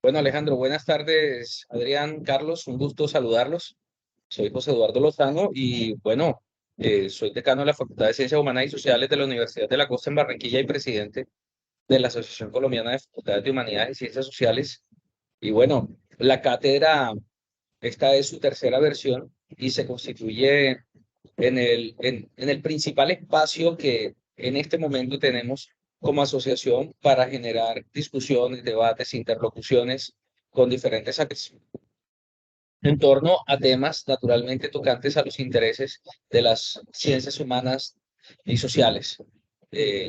Bueno, Alejandro, buenas tardes, Adrián, Carlos, un gusto saludarlos. Soy José Eduardo Lozano y bueno, soy decano de la Facultad de Ciencias Humanas y Sociales de la Universidad de la Costa en Barranquilla y presidente de la Asociación Colombiana de Facultades de Humanidades y Ciencias Sociales. Y bueno, la cátedra, esta es su tercera versión y se constituye en el principal espacio que en este momento tenemos como asociación para generar discusiones, debates, interlocuciones con diferentes actores en torno a temas naturalmente tocantes a los intereses de las ciencias humanas y sociales.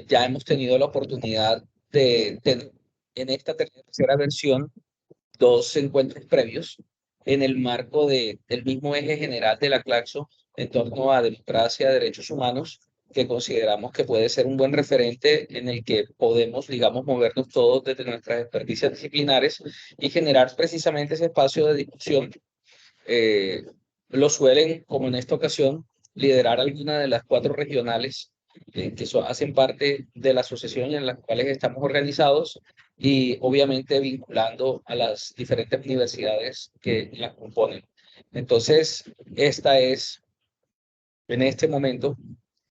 Ya hemos tenido la oportunidad de tener en esta tercera versión dos encuentros previos en el marco del mismo eje general de la Claxo en torno a democracia, derechos humanos, que consideramos que puede ser un buen referente en el que podemos, digamos, movernos todos desde nuestras experticias disciplinares y generar precisamente ese espacio de discusión. eh, lo suelen, como en esta ocasión, liderar alguna de las cuatro regionales hacen parte de la asociación en las cuales estamos organizados y obviamente vinculando a las diferentes universidades que las componen. Entonces, esta es en este momento,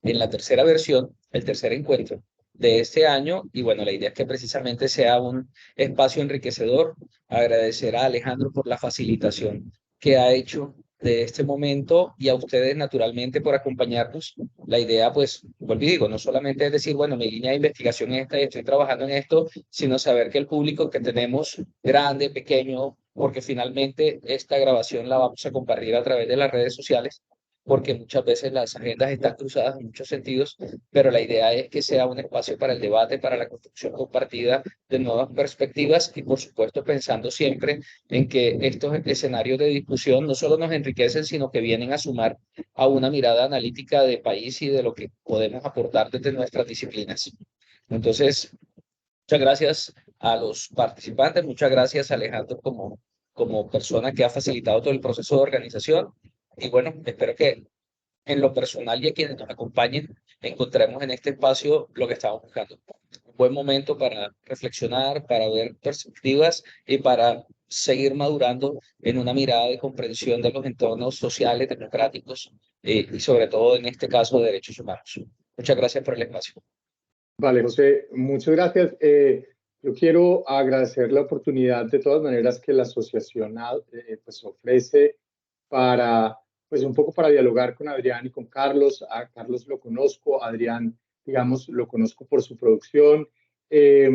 en la tercera versión, el tercer encuentro de este año. Y bueno, la idea es que precisamente sea un espacio enriquecedor. Agradecer a Alejandro por la facilitación que ha hecho de este momento y a ustedes naturalmente por acompañarnos. La idea, pues, vuelvo y digo, no solamente es decir, bueno, mi línea de investigación es esta y estoy trabajando en esto, sino saber que el público que tenemos, grande, pequeño, porque finalmente esta grabación la vamos a compartir a través de las redes sociales, porque muchas veces las agendas están cruzadas en muchos sentidos, pero la idea es que sea un espacio para el debate, para la construcción compartida de nuevas perspectivas y por supuesto pensando siempre en que estos escenarios de discusión no solo nos enriquecen, sino que vienen a sumar a una mirada analítica de país y de lo que podemos aportar desde nuestras disciplinas. Entonces, muchas gracias a los participantes, muchas gracias Alejandro como persona que ha facilitado todo el proceso de organización. Y bueno, espero que en lo personal y a quienes nos acompañen encontremos en este espacio lo que estamos buscando. Un buen momento para reflexionar, para ver perspectivas y para seguir madurando en una mirada de comprensión de los entornos sociales, democráticos y sobre todo en este caso de derechos humanos. Muchas gracias por el espacio. Vale, José, muchas gracias. Yo quiero agradecer la oportunidad de todas maneras que la asociación pues ofrece para, pues un poco para dialogar con Adrián y con Carlos. A Carlos lo conozco, Adrián, digamos, lo conozco por su producción, eh,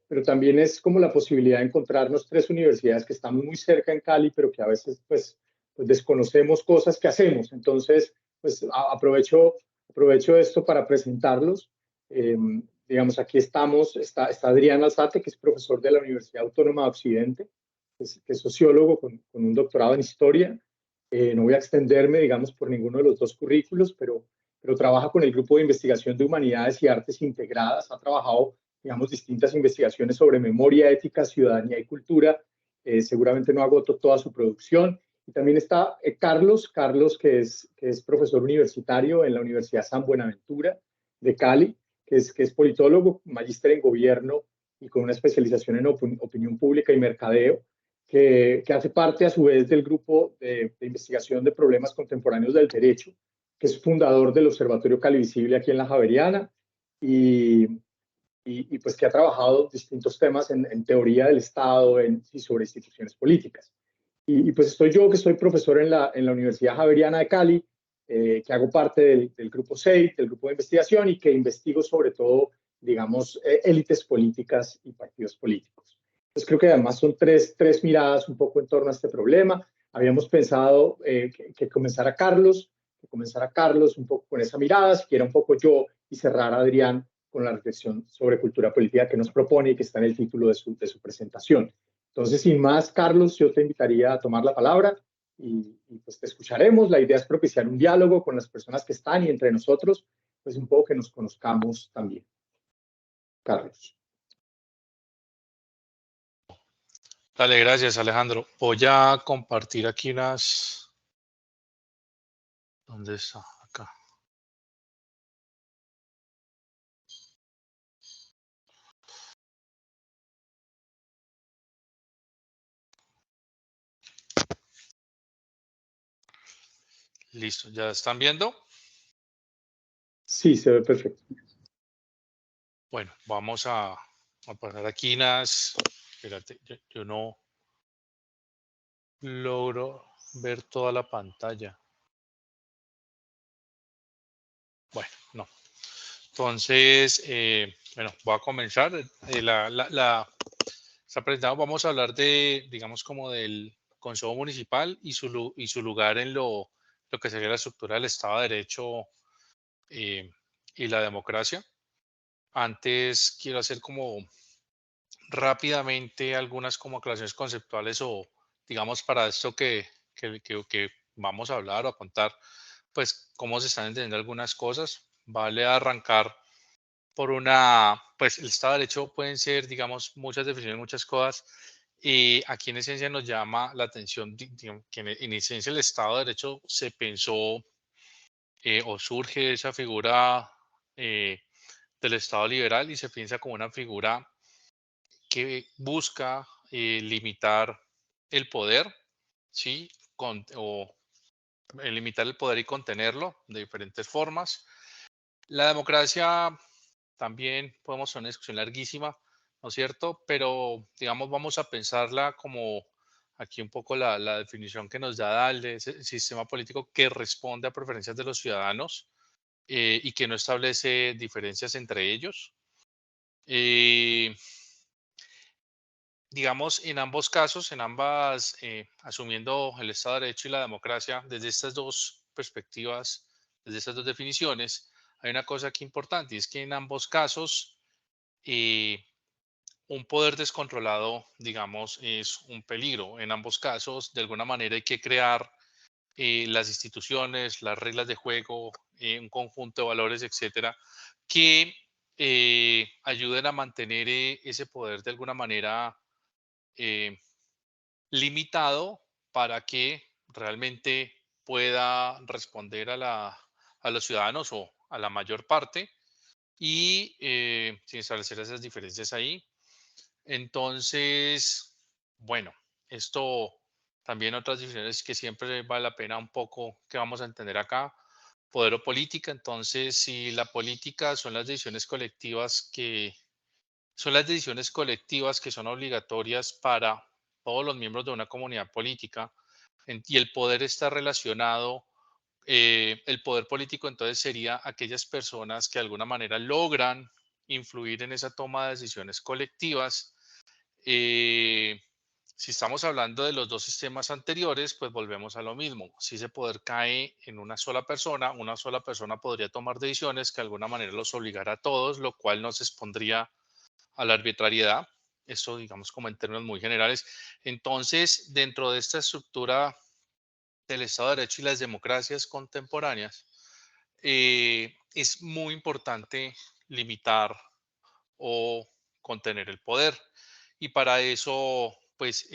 pero también es como la posibilidad de encontrarnos tres universidades que están muy cerca en Cali, pero que a veces pues desconocemos cosas que hacemos. Entonces, pues aprovecho esto para presentarlos. Eh, digamos, aquí está Adrián Alzate, que es profesor de la Universidad Autónoma de Occidente, que es sociólogo con un doctorado en historia. No voy a extenderme, digamos, por ninguno de los dos currículos, pero trabaja con el Grupo de Investigación de Humanidades y Artes Integradas. Ha trabajado, digamos, distintas investigaciones sobre memoria, ética, ciudadanía y cultura. Seguramente no agoto toda su producción. Y también está Carlos, que es profesor universitario en la Universidad San Buenaventura de Cali, que es politólogo, magíster en gobierno y con una especialización en opinión pública y mercadeo, que hace parte a su vez del grupo de investigación de problemas contemporáneos del derecho, que es fundador del Observatorio Cali Visible aquí en la Javeriana y, y pues que ha trabajado distintos temas en teoría del Estado y sobre instituciones políticas. Pues estoy yo, que soy profesor en la Universidad Javeriana de Cali, que hago parte del grupo SEIT, del grupo de investigación, y que investigo sobre todo, digamos, élites políticas y partidos políticos. Entonces creo que además son tres miradas un poco en torno a este problema. Habíamos pensado que comenzara Carlos un poco con esa mirada, si quiera un poco yo, y cerrar a Adrián con la reflexión sobre cultura política que nos propone y que está en el título de su presentación. Entonces, sin más, Carlos, yo te invitaría a tomar la palabra y pues te escucharemos. La idea es propiciar un diálogo con las personas que están y entre nosotros, pues un poco que nos conozcamos también. Carlos. Dale, gracias, Alejandro. Voy a compartir aquí unas... ¿Dónde está? Acá. Listo, ¿ya están viendo? Sí, se ve perfecto. Bueno, vamos a poner aquí las... Espérate, yo no logro ver toda la pantalla. Bueno, no. Entonces, bueno, voy a comenzar. Esta presentación vamos a hablar de, digamos, como del Consejo Municipal y su lugar en lo que sería la estructura del Estado de Derecho eh, y la democracia. Antes quiero hacer como rápidamente algunas como aclaraciones conceptuales o, digamos, para esto que vamos a hablar o a contar, pues, cómo se están entendiendo algunas cosas. Vale arrancar por una, pues el Estado de Derecho pueden ser, digamos, muchas definiciones, muchas cosas. Y aquí en esencia nos llama la atención digamos, que en esencia el Estado de Derecho se pensó o surge esa figura del Estado liberal y se piensa como una figura que busca limitar el poder, ¿sí? O limitar el poder y contenerlo de diferentes formas. La democracia también podemos hacer una discusión larguísima, ¿no es cierto? Pero, digamos, vamos a pensarla como aquí un poco la definición que nos da DALDE, ese sistema político que responde a preferencias de los ciudadanos y que no establece diferencias entre ellos. Eh, digamos, en ambos casos, en ambas, asumiendo el Estado de Derecho y la democracia, desde estas dos perspectivas, desde estas dos definiciones, hay una cosa aquí importante y es que en ambos casos, un poder descontrolado, digamos, es un peligro. En ambos casos, de alguna manera hay que crear las instituciones, las reglas de juego, un conjunto de valores, etcétera, que ayuden a mantener ese poder de alguna manera eh, limitado para que realmente pueda responder a los ciudadanos o a la mayor parte y sin establecer esas diferencias ahí. Entonces, bueno, esto también otras decisiones que siempre vale la pena un poco que vamos a entender acá, poder o política. Entonces, si la política son las decisiones colectivas que son obligatorias para todos los miembros de una comunidad política y el poder está relacionado, el poder político entonces sería aquellas personas que de alguna manera logran influir en esa toma de decisiones colectivas. eh, si estamos hablando de los dos sistemas anteriores, pues volvemos a lo mismo. Si ese poder cae en una sola persona podría tomar decisiones que de alguna manera los obligara a todos, lo cual nos expondría a la arbitrariedad. Esto, digamos, como en términos muy generales. Entonces, dentro de esta estructura del Estado de Derecho y las democracias contemporáneas, es muy importante limitar o contener el poder. Y para eso, pues,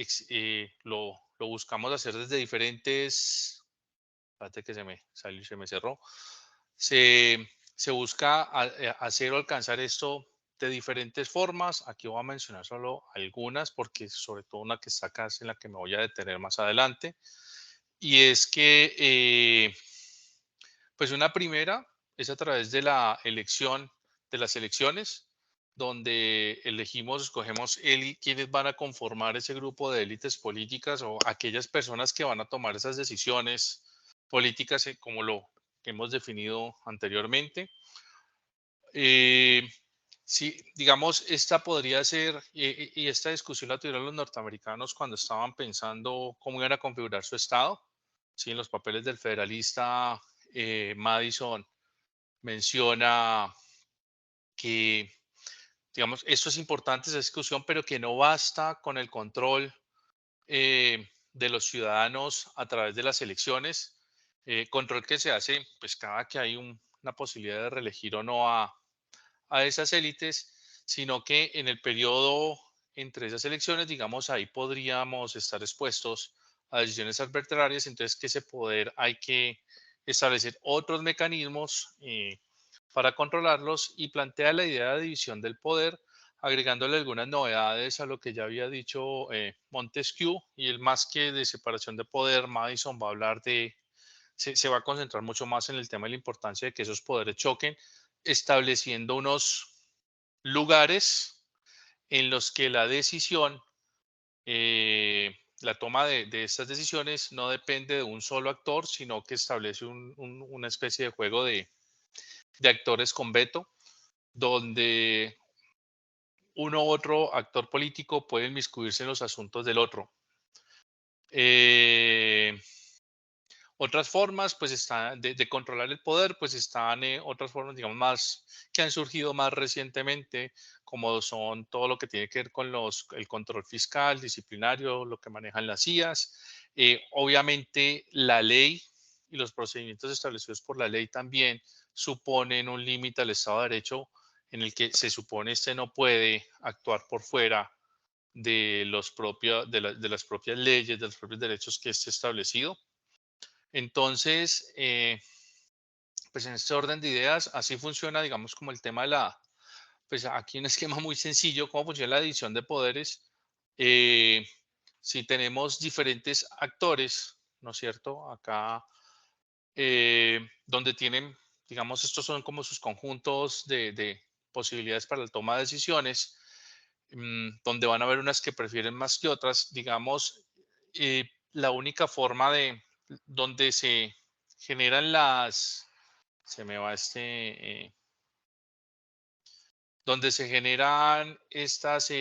lo buscamos hacer desde diferentes, espérate que se me cerró, se busca hacer o alcanzar esto de diferentes formas. Aquí voy a mencionar solo algunas, porque sobre todo una que está acá es en la que me voy a detener más adelante. Y es que, pues una primera es a través de la elección, de las elecciones, donde escogemos quiénes van a conformar ese grupo de élites políticas o aquellas personas que van a tomar esas decisiones políticas, como lo que hemos definido anteriormente. Eh, sí, digamos, esta podría ser, y esta discusión la tuvieron los norteamericanos cuando estaban pensando cómo iban a configurar su estado. Sí, en los papeles del federalista, Madison menciona que, digamos, esto es importante, esa discusión, pero que no basta con el control de los ciudadanos a través de las elecciones, control que se hace pues cada que hay una posibilidad de reelegir o no a esas élites, sino que en el periodo entre esas elecciones, digamos, ahí podríamos estar expuestos a decisiones arbitrarias, entonces que ese poder hay que establecer otros mecanismos para controlarlos y plantea la idea de división del poder, agregándole algunas novedades a lo que ya había dicho Montesquieu, y el más que de separación de poder, Madison va a hablar de se va a concentrar mucho más en el tema de la importancia de que esos poderes choquen, estableciendo unos lugares en los que la decisión, la toma de estas decisiones no depende de un solo actor, sino que establece una especie de juego de actores con veto, donde uno u otro actor político puede inmiscuirse en los asuntos del otro. Eh, Otras formas, pues, están de controlar el poder, pues, están, otras formas, digamos, más que han surgido más recientemente, como son todo lo que tiene que ver con el control fiscal, disciplinario, lo que manejan las IAs. Obviamente, la ley y los procedimientos establecidos por la ley también suponen un límite al Estado de Derecho en el que se supone este no puede actuar por fuera de de las propias leyes, de los propios derechos que esté establecido. Entonces, pues en este orden de ideas, así funciona, digamos, como el tema de pues aquí un esquema muy sencillo, cómo funciona la división de poderes. Eh, si tenemos diferentes actores, ¿no es cierto? Acá, donde tienen, digamos, estos son como sus conjuntos de posibilidades para la toma de decisiones, donde van a haber unas que prefieren más que otras, digamos, la única forma donde se generan se me va donde se generan estas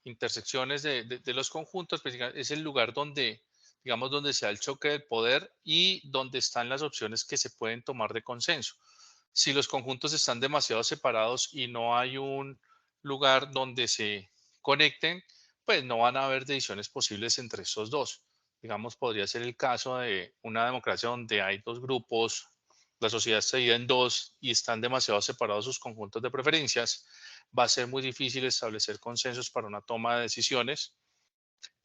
intersecciones de los conjuntos, pues, es el lugar donde, digamos, donde se da el choque del poder y donde están las opciones que se pueden tomar de consenso. Si los conjuntos están demasiado separados y no hay un lugar donde se conecten, pues no van a haber decisiones posibles entre estos dos. Digamos, podría ser el caso de una democracia donde hay dos grupos, la sociedad está dividida en dos y están demasiado separados sus conjuntos de preferencias. Va a ser muy difícil establecer consensos para una toma de decisiones.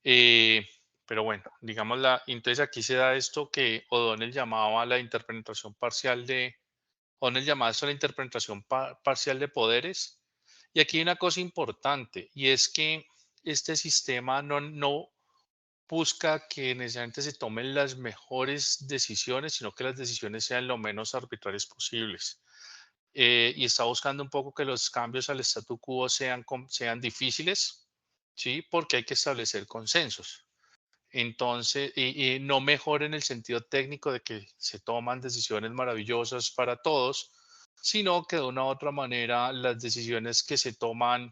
Eh, pero bueno, digamos, entonces aquí se da esto que O'Donnell llamaba la interpenetración parcial O'Donnell llamaba esto la interpretación parcial de poderes. Y aquí hay una cosa importante, y es que este sistema no busca que necesariamente se tomen las mejores decisiones, sino que las decisiones sean lo menos arbitrarias posibles. Y está buscando un poco que los cambios al statu quo sean difíciles, ¿sí? Porque hay que establecer consensos. Entonces, y no mejor en el sentido técnico de que se toman decisiones maravillosas para todos, sino que de una u otra manera las decisiones que se toman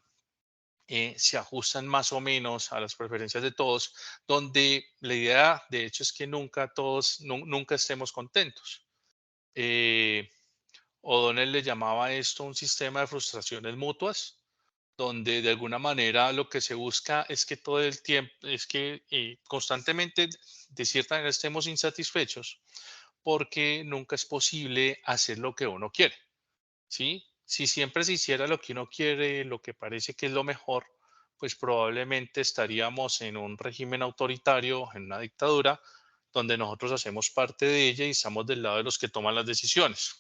se ajustan más o menos a las preferencias de todos, donde la idea, de hecho, es que nunca estemos contentos. Eh, O'Donnell le llamaba esto un sistema de frustraciones mutuas, donde de alguna manera lo que se busca es que todo el tiempo, es que constantemente, de cierta manera, estemos insatisfechos, porque nunca es posible hacer lo que uno quiere, ¿sí? Si siempre se hiciera lo que uno quiere, lo que parece que es lo mejor, pues probablemente estaríamos en un régimen autoritario, en una dictadura, donde nosotros hacemos parte de ella y estamos del lado de los que toman las decisiones.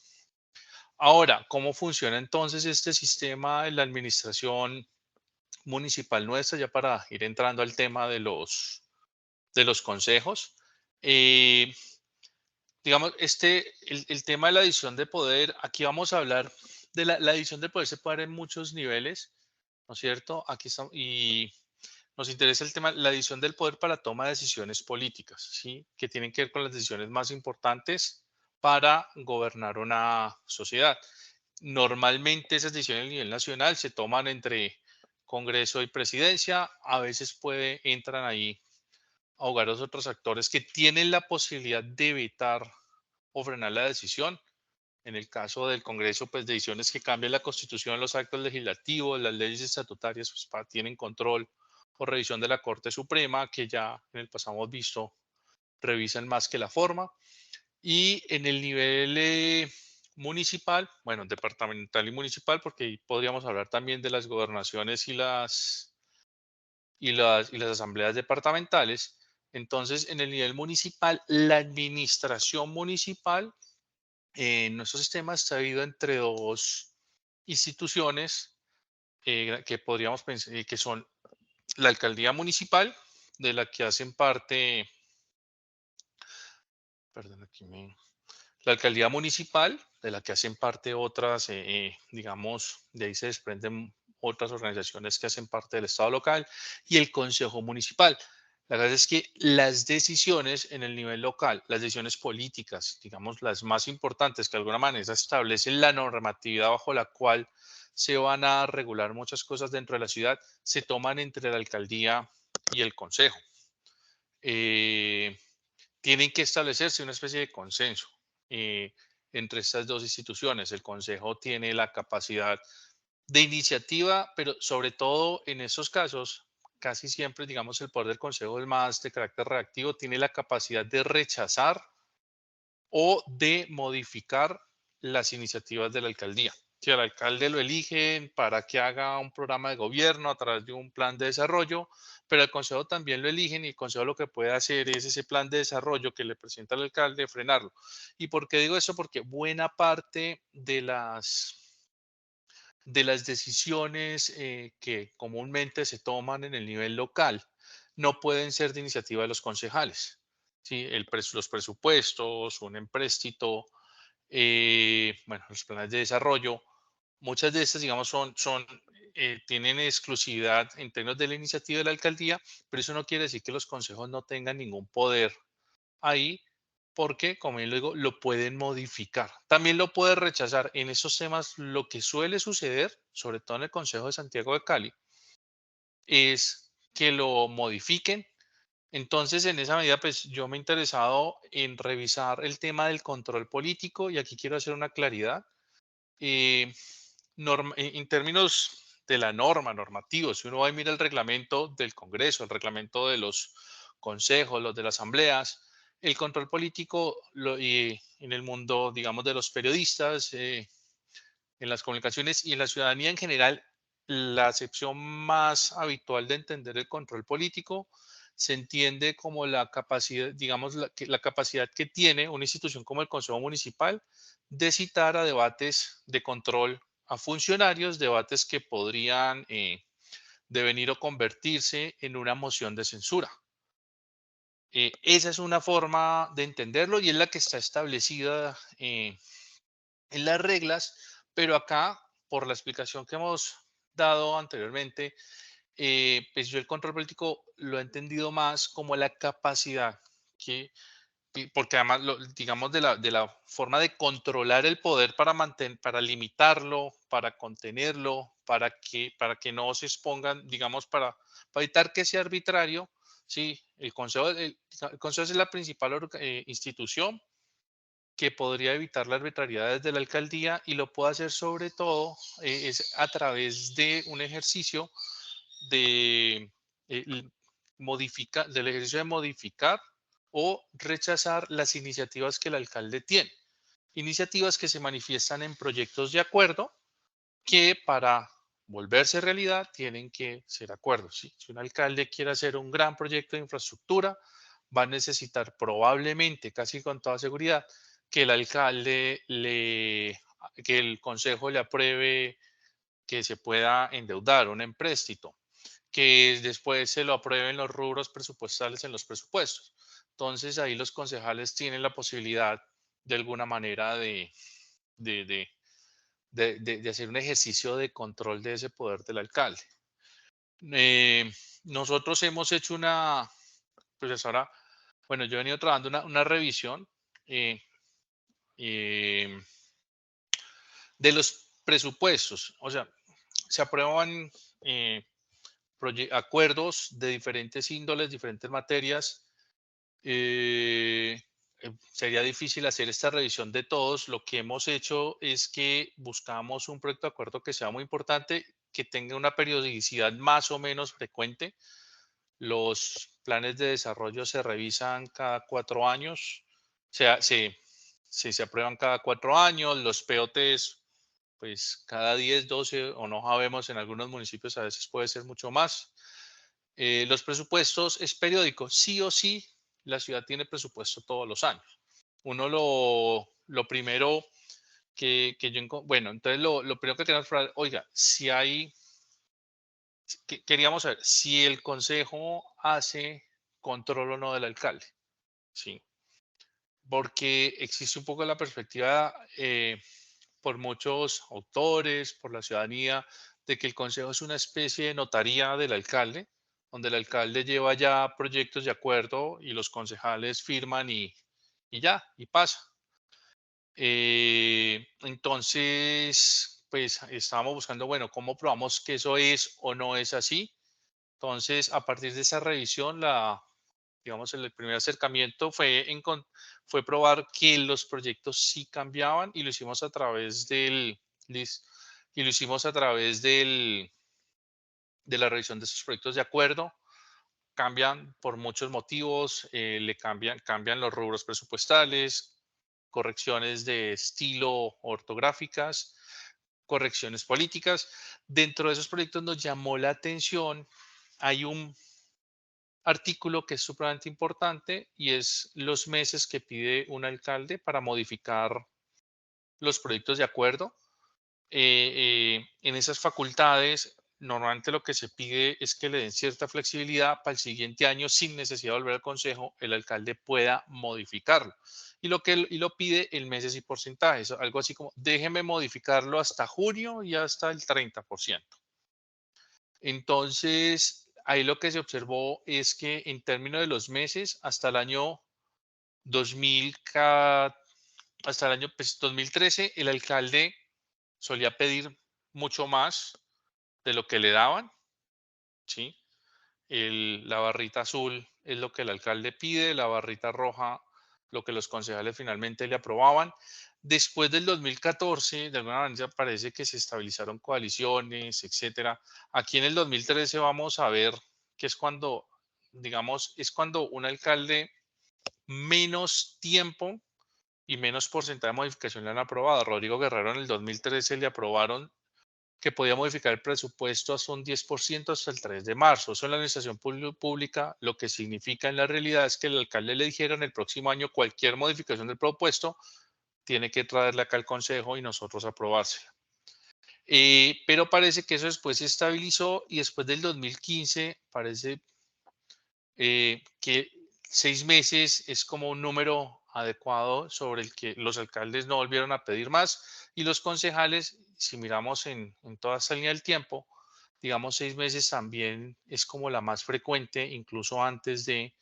Ahora, ¿cómo funciona entonces este sistema en la administración municipal nuestra? Ya para ir entrando al tema de los consejos. Eh, digamos, el tema de la división de poder, aquí vamos a hablar de la división de poder, se puede dar en muchos niveles, ¿no es cierto? Aquí estamos, y nos interesa el tema, la división del poder para toma de decisiones políticas, ¿sí? Que tienen que ver con las decisiones más importantes para gobernar una sociedad. Normalmente esas decisiones a nivel nacional se toman entre Congreso y Presidencia, a veces entran ahí a jugar los otros actores que tienen la posibilidad de evitar o frenar la decisión. En el caso del Congreso, pues decisiones que cambian la Constitución, los actos legislativos, las leyes estatutarias, pues tienen control o revisión de la Corte Suprema, que ya en el pasado hemos visto, revisan más que la forma. Y en el nivel municipal, bueno, departamental y municipal, porque ahí podríamos hablar también de las gobernaciones y las asambleas departamentales. Entonces, en el nivel municipal, la administración municipal en nuestro sistema está dividido entre dos instituciones que podríamos pensar que son la alcaldía municipal, de la que hacen parte perdón, la alcaldía municipal, de la que hacen parte otras, digamos, de ahí se desprenden otras organizaciones que hacen parte del Estado local, y el Consejo Municipal. La verdad es que las decisiones en el nivel local, las decisiones políticas, digamos, las más importantes que de alguna manera establecen la normatividad bajo la cual se van a regular muchas cosas dentro de la ciudad, se toman entre la alcaldía y el consejo. Eh, Tienen que establecerse una especie de consenso eh, entre estas dos instituciones. El consejo tiene la capacidad de iniciativa, pero sobre todo en estos casos, casi siempre, digamos, el poder del consejo es más de carácter reactivo, tiene la capacidad de rechazar o de modificar las iniciativas de la alcaldía. Si al alcalde lo eligen para que haga un programa de gobierno a través de un plan de desarrollo, pero el consejo también lo eligen y el consejo lo que puede hacer es ese plan de desarrollo que le presenta el alcalde, frenarlo. ¿Y por qué digo eso? Porque buena parte de las decisiones que comúnmente se toman en el nivel local no pueden ser de iniciativa de los concejales. ¿Sí? Los presupuestos, un empréstito, bueno, los planes de desarrollo, muchas de estas, digamos, tienen exclusividad en términos de la iniciativa de la alcaldía, pero eso no quiere decir que los consejos no tengan ningún poder ahí, porque, como yo le digo, lo pueden modificar. También lo puede rechazar. En esos temas, lo que suele suceder, sobre todo en el Consejo de Santiago de Cali, es que lo modifiquen. Entonces, en esa medida, pues yo me he interesado en revisar el tema del control político y aquí quiero hacer una claridad. Eh, en términos de la normativos, si uno va y mira el reglamento del Congreso, el reglamento de los consejos, los de las asambleas, el control político y en el mundo, digamos, de los periodistas, en las comunicaciones y en la ciudadanía en general, la acepción más habitual de entender el control político se entiende como la capacidad, digamos, la capacidad que tiene una institución como el Consejo Municipal de citar a debates de control a funcionarios, debates que podrían devenir o convertirse en una moción de censura. Esa es una forma de entenderlo y es la que está establecida en las reglas, pero acá, por la explicación que hemos dado anteriormente, pues yo el control político lo he entendido más como la capacidad que, porque además, digamos, de la forma de controlar el poder para para limitarlo, para contenerlo, para que no se expongan, digamos, para evitar que sea arbitrario. Sí, el consejo es la principal institución que podría evitar la arbitrariedad desde la alcaldía y lo puede hacer sobre todo es a través de un ejercicio de del ejercicio de modificar o rechazar las iniciativas que el alcalde tiene. Iniciativas que se manifiestan en proyectos de acuerdo que para volverse realidad tienen que ser acuerdos. ¿Sí? Si un alcalde quiere hacer un gran proyecto de infraestructura, va a necesitar probablemente, casi con toda seguridad, que el que el consejo le apruebe que se pueda endeudar un empréstito, que después se lo aprueben los rubros presupuestales en los presupuestos. Entonces ahí los concejales tienen la posibilidad de alguna manera de, de, de hacer un ejercicio de control de ese poder del alcalde. Eh, Nosotros hemos hecho pues ahora, bueno, yo he venido trabajando una revisión eh, eh, de los presupuestos. O sea, se aprueban eh, acuerdos de diferentes índoles, diferentes materias. eh, Sería difícil hacer esta revisión de todos. Lo que hemos hecho es que buscamos un proyecto de acuerdo que sea muy importante, que tenga una periodicidad más o menos frecuente. Los planes de desarrollo se revisan cada 4 años, o sea, se aprueban cada 4 años. Los POTs, pues cada 10, 12 o no sabemos, en algunos municipios a veces puede ser mucho más. Los presupuestos es periódico, sí o sí, la ciudad tiene presupuesto todos los años. Uno lo primero bueno, entonces lo primero que queremos probar, oiga, si hay, queríamos saber si el consejo hace control o no del alcalde, ¿sí? porque existe un poco la perspectiva por muchos autores, por la ciudadanía, de que el consejo es una especie de notaría del alcalde, donde el alcalde lleva ya proyectos de acuerdo y los concejales firman y ya, y pasa. Entonces, pues estábamos buscando, bueno, ¿cómo probamos que eso es o no es así? Entonces, a partir de esa revisión, digamos, el primer acercamiento fue probar que los proyectos sí cambiaban y lo hicimos a través lis- y lo hicimos a través de la revisión de esos proyectos de acuerdo. Cambian por muchos motivos, cambian los rubros presupuestales, correcciones de estilo ortográficas, correcciones políticas. Dentro de esos proyectos nos llamó la atención, hay un artículo que es supremamente importante y es los meses que pide un alcalde para modificar los proyectos de acuerdo. En esas facultades, normalmente lo que se pide es que le den cierta flexibilidad para el siguiente año, sin necesidad de volver al consejo, el alcalde pueda modificarlo. Y lo pide en meses y porcentajes, algo así como déjeme modificarlo hasta junio y hasta el 30%. Entonces, ahí lo que se observó es que en términos de los meses, hasta el año 2000, hasta el año 2013, el alcalde solía pedir mucho más de lo que le daban, ¿sí? La barrita azul es lo que el alcalde pide, la barrita roja lo que los concejales finalmente le aprobaban. Después del 2014, de alguna manera parece que se estabilizaron coaliciones, etcétera. Aquí en el 2013 vamos a ver que es cuando, digamos, es cuando un alcalde menos tiempo y menos porcentaje de modificación le han aprobado. A Rodrigo Guerrero en el 2013 le aprobaron que podía modificar el presupuesto hasta un 10% hasta el 3 de marzo. Eso en la administración pública lo que significa en la realidad es que el alcalde le dijeron el próximo año cualquier modificación del propuesto tiene que traerle acá al consejo y nosotros aprobársela. Pero parece que eso después se estabilizó y después del 2015 parece que 6 meses es como un número adecuado sobre el que los alcaldes no volvieron a pedir más y los concejales, si miramos en toda esta línea del tiempo, digamos 6 meses también es como la más frecuente, incluso antes de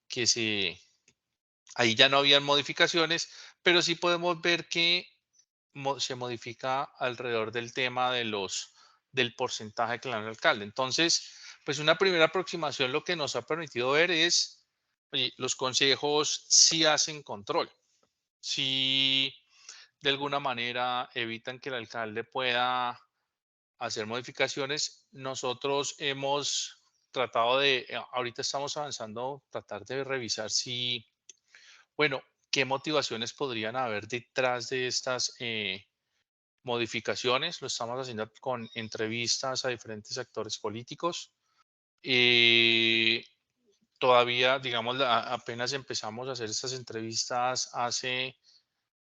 que ahí ya no habían modificaciones, pero sí podemos ver que se modifica alrededor del tema del porcentaje que le dan al alcalde. Entonces, pues una primera aproximación lo que nos ha permitido ver es, oye, los consejos sí hacen control, sí de alguna manera evitan que el alcalde pueda hacer modificaciones. Nosotros hemos tratado ahorita estamos avanzando, tratar de revisar si, bueno, qué motivaciones podrían haber detrás de estas modificaciones. Lo estamos haciendo con entrevistas a diferentes actores políticos. Eh, Todavía, digamos, apenas empezamos a hacer estas entrevistas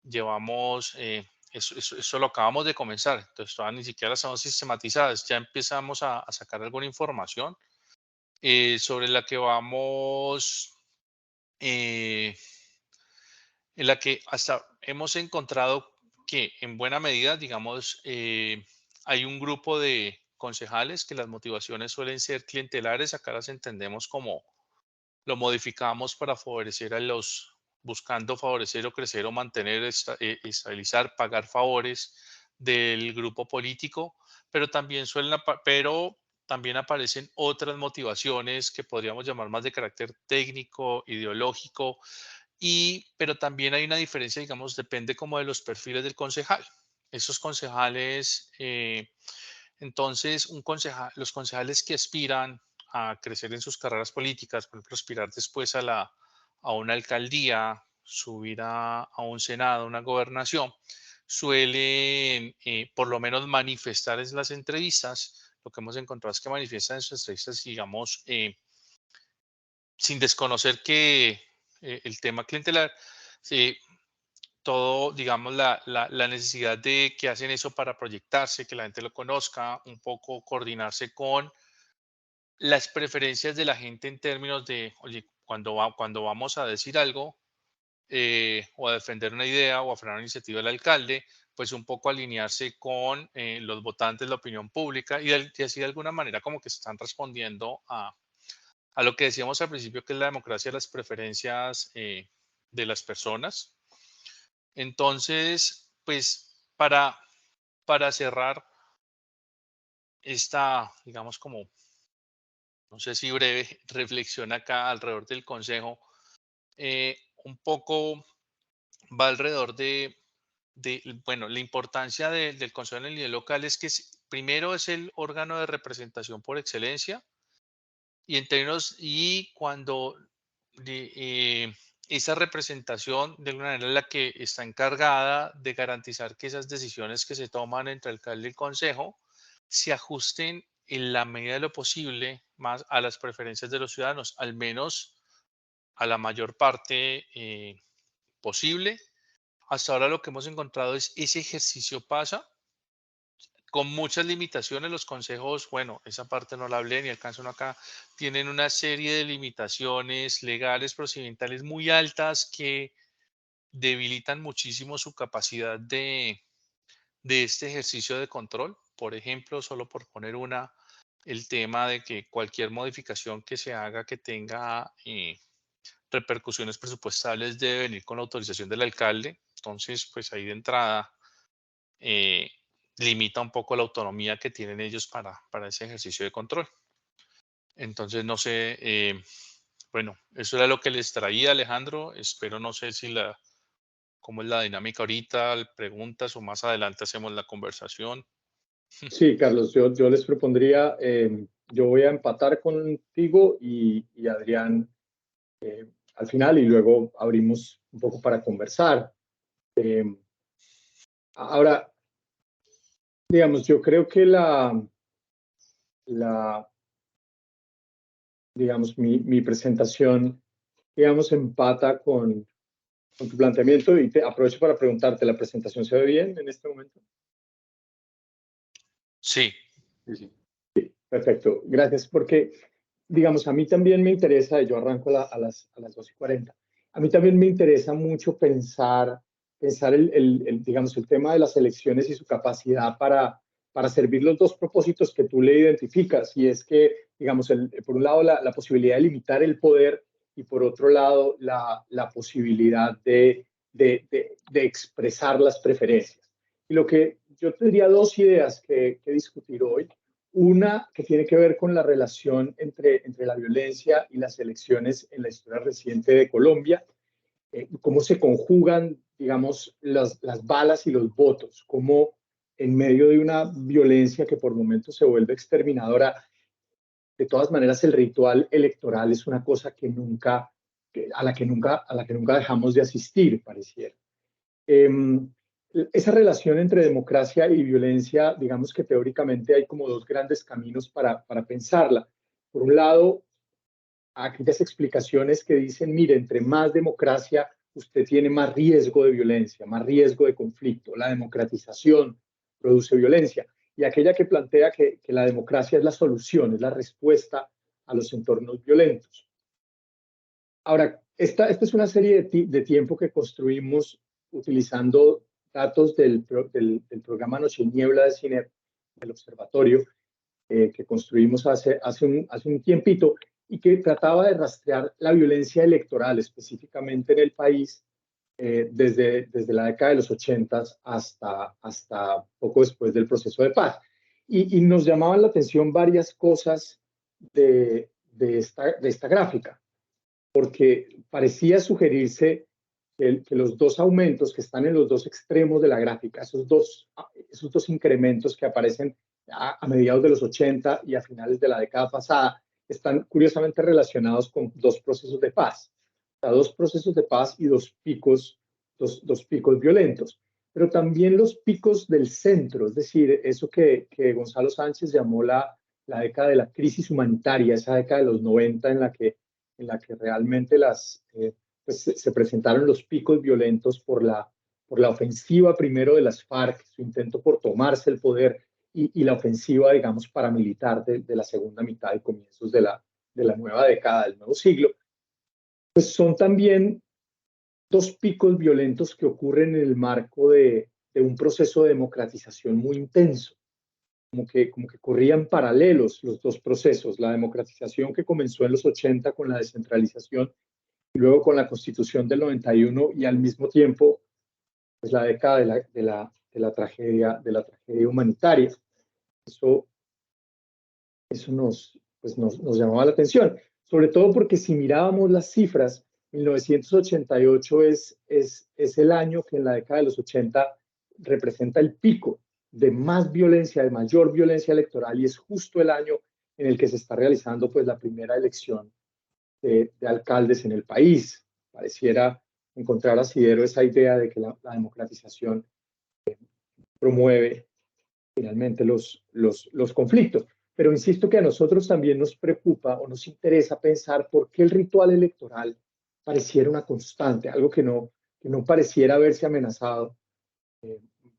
llevamos, eso lo acabamos de comenzar, entonces todavía ni siquiera las estamos sistematizadas, ya empezamos a sacar alguna información sobre la que vamos, eh, en la que hasta hemos encontrado que en buena medida, digamos, hay un grupo de concejales que las motivaciones suelen ser clientelares, acá las entendemos como lo modificamos para favorecer buscando favorecer o crecer o mantener, estabilizar, pagar favores del grupo político, pero también aparecen otras motivaciones que podríamos llamar más de carácter técnico, ideológico, pero también hay una diferencia, digamos, depende como de los perfiles del concejal. Esos concejales, entonces, los concejales que aspiran a crecer en sus carreras políticas, por ejemplo, aspirar después a una alcaldía, subir a un senado, una gobernación, suelen por lo menos manifestar en las entrevistas. Lo que hemos encontrado es que manifiestan en sus entrevistas, digamos, sin desconocer que el tema clientelar, sí, todo, digamos, la necesidad de que hacen eso para proyectarse, que la gente lo conozca, un poco coordinarse con las preferencias de la gente en términos de, oye, cuando vamos a decir algo, o a defender una idea o a frenar una iniciativa del alcalde, pues un poco alinearse con los votantes, la opinión pública y así de alguna manera como que están respondiendo a lo que decíamos al principio, que es la democracia, las preferencias de las personas. Entonces, pues para cerrar esta, digamos como, no sé si breve reflexión acá alrededor del consejo, un poco va alrededor bueno, la importancia del consejo en el nivel local es que primero es el órgano de representación por excelencia y en términos, y cuando de, esa representación de alguna manera es la que está encargada de garantizar que esas decisiones que se toman entre el alcalde y el consejo se ajusten en la medida de lo posible más a las preferencias de los ciudadanos, al menos a la mayor parte posible. Hasta ahora lo que hemos encontrado es ese ejercicio pasa con muchas limitaciones. Los consejos, bueno, esa parte no la hablé ni alcanzo uno acá, tienen una serie de limitaciones legales, procedimentales muy altas que debilitan muchísimo su capacidad de este ejercicio de control. Por ejemplo, solo por poner una, el tema de que cualquier modificación que se haga que tenga repercusiones presupuestales debe venir con la autorización del alcalde. Entonces, pues ahí de entrada eh, limita un poco la autonomía que tienen ellos para ese ejercicio de control. Entonces, no sé, bueno, eso era lo que les traía, Alejandro. Espero, no sé si cómo es la dinámica ahorita, preguntas o más adelante hacemos la conversación. Sí, Carlos, yo les propondría, yo voy a empatar contigo y Adrián al final y luego abrimos un poco para conversar. Ahora, digamos, yo creo que digamos, mi presentación, digamos, empata con tu planteamiento y te aprovecho para preguntarte, ¿la presentación se ve bien en este momento? Sí, Sí, sí. Perfecto, gracias, porque, digamos, a mí también me interesa, yo arranco a las 2:40, a mí también me interesa mucho pensar digamos, el tema de las elecciones y su capacidad para servir los dos propósitos que tú le identificas, y es que, digamos, por un lado la posibilidad de limitar el poder y por otro lado la posibilidad de expresar las preferencias. Y lo que yo tendría dos ideas que discutir hoy. Una que tiene que ver con la relación entre la violencia y las elecciones en la historia reciente de Colombia, cómo se conjugan, digamos, las balas y los votos, cómo en medio de una violencia que por momentos se vuelve exterminadora, de todas maneras el ritual electoral es una cosa a la que nunca dejamos de asistir, pareciera. Esa relación entre democracia y violencia, digamos que teóricamente hay como dos grandes caminos para pensarla. Por un lado, aquellas explicaciones que dicen, mire, entre más democracia, usted tiene más riesgo de violencia, más riesgo de conflicto. La democratización produce violencia. Y aquella que plantea que la democracia es la solución, es la respuesta a los entornos violentos. Ahora, esta es una serie de tiempo que construimos utilizando datos del programa Noche y Niebla de CINEP, del observatorio, que construimos hace un tiempito y que trataba de rastrear la violencia electoral específicamente en el país desde la década de los 80 hasta poco después del proceso de paz. Y nos llamaban la atención varias cosas de esta gráfica, porque parecía sugerirse que los dos aumentos que están en los dos extremos de la gráfica, esos dos incrementos que aparecen a mediados de los 80 y a finales de la década pasada, están curiosamente relacionados con dos procesos de paz. O sea, dos procesos de paz y dos picos violentos. Pero también los picos del centro, es decir, eso que Gonzalo Sánchez llamó la década de la crisis humanitaria, esa década de los 90 en la que realmente pues se presentaron los picos violentos por la ofensiva primero de las FARC, su intento por tomarse el poder y la ofensiva, digamos, paramilitar de la segunda mitad y comienzos de la nueva década, del nuevo siglo, pues son también dos picos violentos que ocurren en el marco de un proceso de democratización muy intenso, como que corrían paralelos los dos procesos, la democratización que comenzó en los 80 con la descentralización y luego con la Constitución del 91 y al mismo tiempo pues, la década de la tragedia humanitaria. Eso nos llamaba la atención, sobre todo porque si mirábamos las cifras, 1988 es el año que en la década de los 80 representa el pico de más violencia, de mayor violencia electoral, y es justo el año en el que se está realizando pues, la primera elección de alcaldes en el país. Pareciera encontrar asidero esa idea de que la democratización promueve finalmente los conflictos. Pero insisto que a nosotros también nos preocupa o nos interesa pensar por qué el ritual electoral pareciera una constante, algo que no pareciera verse amenazado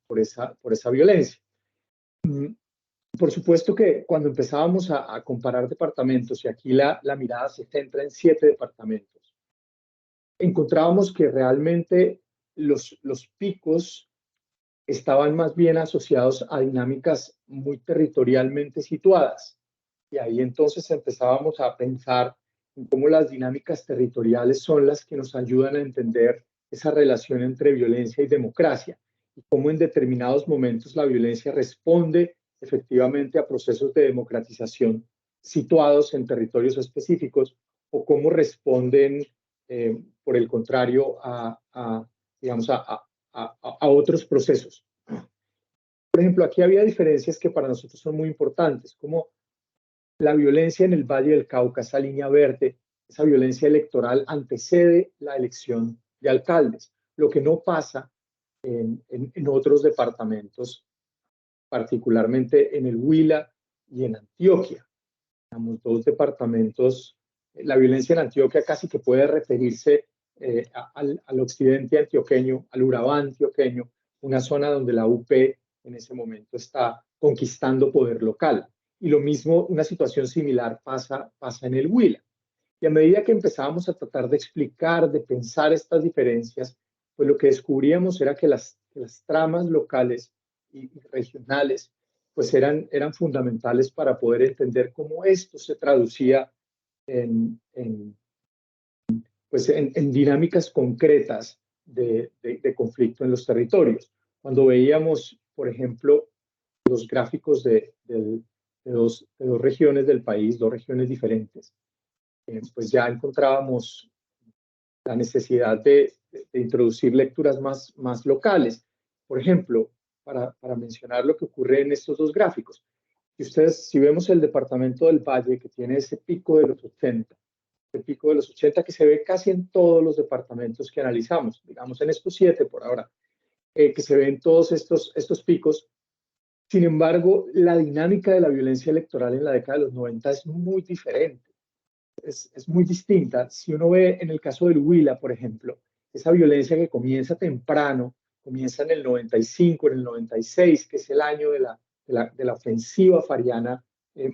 por esa violencia. Por supuesto que cuando empezábamos a comparar departamentos, y aquí la mirada se centra en 7 departamentos, encontrábamos que realmente los picos estaban más bien asociados a dinámicas muy territorialmente situadas. Y ahí entonces empezábamos a pensar en cómo las dinámicas territoriales son las que nos ayudan a entender esa relación entre violencia y democracia, y cómo en determinados momentos la violencia responde efectivamente a procesos de democratización situados en territorios específicos, o cómo responden, por el contrario, digamos, a otros procesos. Por ejemplo, aquí había diferencias que para nosotros son muy importantes, como la violencia en el Valle del Cauca, esa línea verde, esa violencia electoral antecede la elección de alcaldes, lo que no pasa en otros departamentos, particularmente en el Huila y en Antioquia. Tenemos 2 departamentos. La violencia en Antioquia casi que puede referirse al occidente antioqueño, al Urabá antioqueño, una zona donde la UP en ese momento está conquistando poder local. Y lo mismo, una situación similar pasa en el Huila. Y a medida que empezábamos a tratar de explicar, de pensar estas diferencias, pues lo que descubríamos era que las tramas locales y regionales pues eran fundamentales para poder entender cómo esto se traducía en dinámicas concretas de conflicto en los territorios. Cuando veíamos, por ejemplo, los gráficos de dos regiones del país, 2 regiones diferentes, pues ya encontrábamos la necesidad de introducir lecturas más locales. Por ejemplo, para mencionar lo que ocurre en estos 2 gráficos. Y ustedes, si vemos el departamento del Valle, que tiene ese pico de los 80, el pico de los 80 que se ve casi en todos los departamentos que analizamos, digamos en estos 7 por ahora, que se ven todos estos picos. Sin embargo, la dinámica de la violencia electoral en la década de los 90 es muy diferente, es muy distinta. Si uno ve en el caso del Huila, por ejemplo, esa violencia que comienza temprano, comienza en el 95, en el 96, que es el año de la ofensiva fariana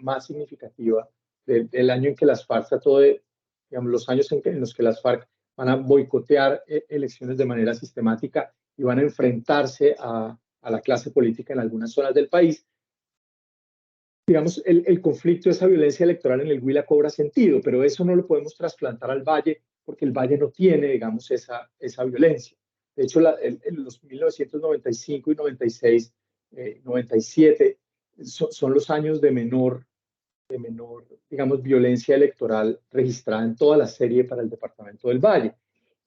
más significativa, del año en que las FARC trató de, digamos, los años en los que las FARC van a boicotear elecciones de manera sistemática y van a enfrentarse a la clase política en algunas zonas del país. Digamos, el conflicto, esa violencia electoral en el Huila cobra sentido, pero eso no lo podemos trasplantar al Valle porque el Valle no tiene, digamos, esa violencia. De hecho, en los 1995 y 96, 97 son los años de menor, digamos, violencia electoral registrada en toda la serie para el departamento del Valle.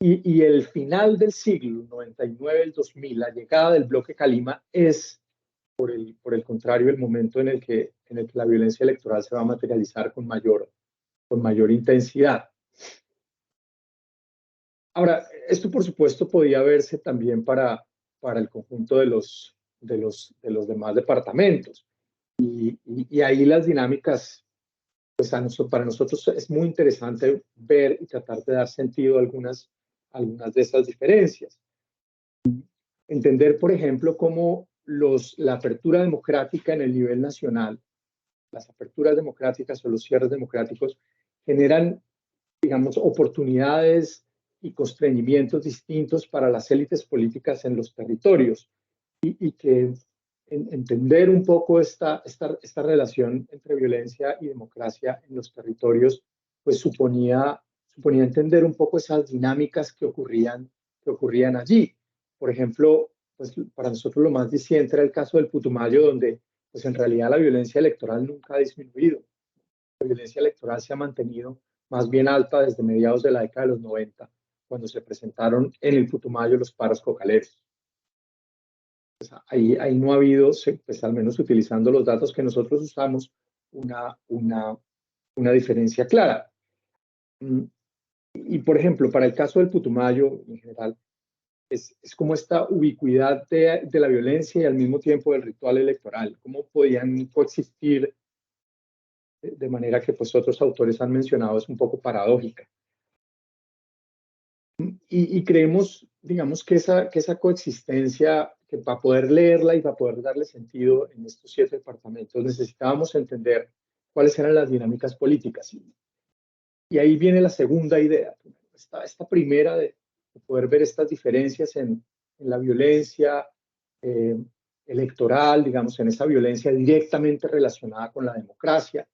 Y el final del siglo, 99, el 2000, la llegada del bloque Calima es, por el contrario, el momento en el que la violencia electoral se va a materializar con mayor intensidad. Ahora, esto por supuesto podía verse también para el conjunto de los demás departamentos. Y ahí las dinámicas, pues para nosotros es muy interesante ver y tratar de dar sentido a algunas de esas diferencias. Entender, por ejemplo, cómo la apertura democrática en el nivel nacional, las aperturas democráticas o los cierres democráticos generan, digamos, oportunidades y constreñimientos distintos para las élites políticas en los territorios y que entender un poco esta relación entre violencia y democracia en los territorios, pues suponía entender un poco esas dinámicas que ocurrían allí. Por ejemplo, pues para nosotros lo más diciente era el caso del Putumayo, donde pues en realidad la violencia electoral nunca ha disminuido. La violencia electoral se ha mantenido más bien alta desde mediados de la década de los 90, cuando se presentaron en el Putumayo los paros cocaleros. Pues ahí no ha habido, pues al menos utilizando los datos que nosotros usamos, una diferencia clara. Y, por ejemplo, para el caso del Putumayo, en general, es como esta ubicuidad de la violencia y al mismo tiempo del ritual electoral. ¿Cómo podían coexistir de manera que pues otros autores han mencionado? Es un poco paradójica. Y creemos, digamos, que esa coexistencia, que para poder leerla y para poder darle sentido en estos 7 departamentos, necesitábamos entender cuáles eran las dinámicas políticas. Y ahí viene la segunda idea, esta primera de poder ver estas diferencias en la violencia electoral, digamos, en esa violencia directamente relacionada con la democracia.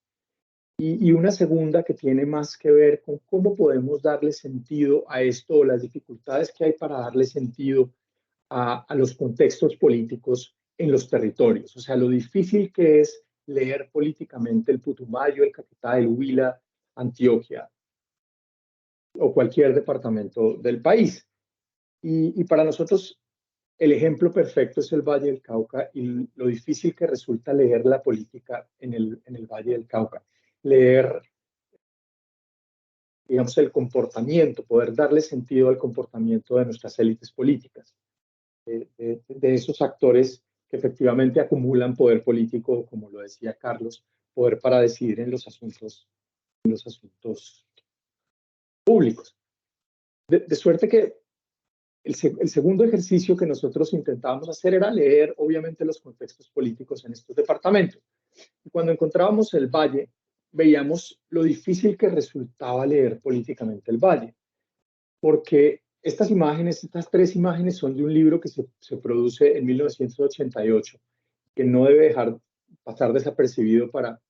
Y una segunda que tiene más que ver con cómo podemos darle sentido a esto, o las dificultades que hay para darle sentido a los contextos políticos en los territorios. O sea, lo difícil que es leer políticamente el Putumayo, el Caquetá, el Huila, Antioquia o cualquier departamento del país. Y para nosotros el ejemplo perfecto es el Valle del Cauca y lo difícil que resulta leer la política en el Valle del Cauca. Leer, digamos, el comportamiento, poder darle sentido al comportamiento de nuestras élites políticas, de esos actores que efectivamente acumulan poder político, como lo decía Carlos, poder para decidir en los asuntos públicos. De suerte que el segundo ejercicio que nosotros intentábamos hacer era leer, obviamente, los contextos políticos en estos departamentos. Y cuando encontrábamos el Valle, veíamos lo difícil que resultaba leer políticamente el Valle, porque estas 3 imágenes son de un libro que se produce en 1988, que no debe dejar pasar desapercibido para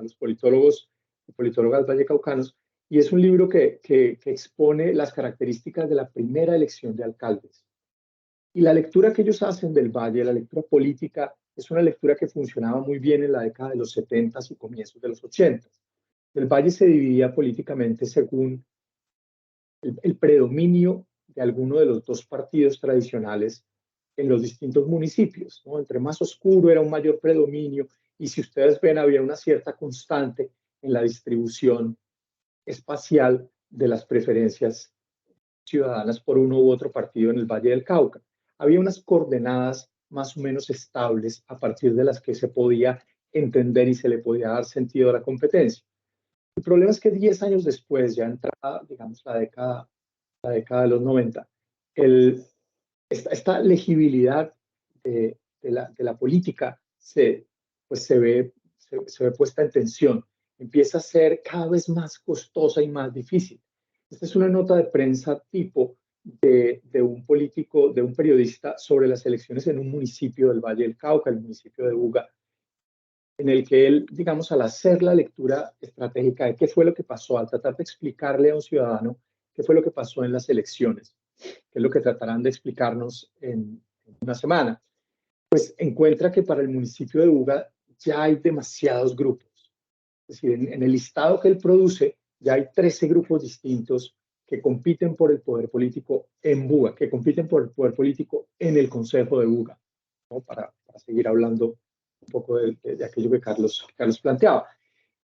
los politólogos y politólogas vallecaucanos, y es un libro que expone las características de la primera elección de alcaldes. Y la lectura que ellos hacen del Valle, la lectura política, es una lectura que funcionaba muy bien en la década de los 70 y comienzos de los 80. El Valle se dividía políticamente según el predominio de alguno de los 2 partidos tradicionales en los distintos municipios, ¿no? Entre más oscuro era un mayor predominio, y si ustedes ven, había una cierta constante en la distribución espacial de las preferencias ciudadanas por uno u otro partido en el Valle del Cauca. Había unas coordenadas más o menos estables a partir de las que se podía entender y se le podía dar sentido a la competencia. El problema es que 10 años después, ya entrada, digamos, la década de los 90, esta legibilidad de la política se ve puesta en tensión. Empieza a ser cada vez más costosa y más difícil. Esta es una nota de prensa tipo de un político, de un periodista, sobre las elecciones en un municipio del Valle del Cauca, el municipio de Buga, en el que él, digamos, al hacer la lectura estratégica de qué fue lo que pasó, al tratar de explicarle a un ciudadano qué fue lo que pasó en las elecciones, que es lo que tratarán de explicarnos en una semana, pues encuentra que para el municipio de Buga ya hay demasiados grupos. Es decir, en el listado que él produce ya hay 13 grupos distintos que compiten por el poder político en Buga, que compiten por el poder político en el Consejo de Buga, ¿no? Para seguir hablando un poco de aquello que Carlos planteaba.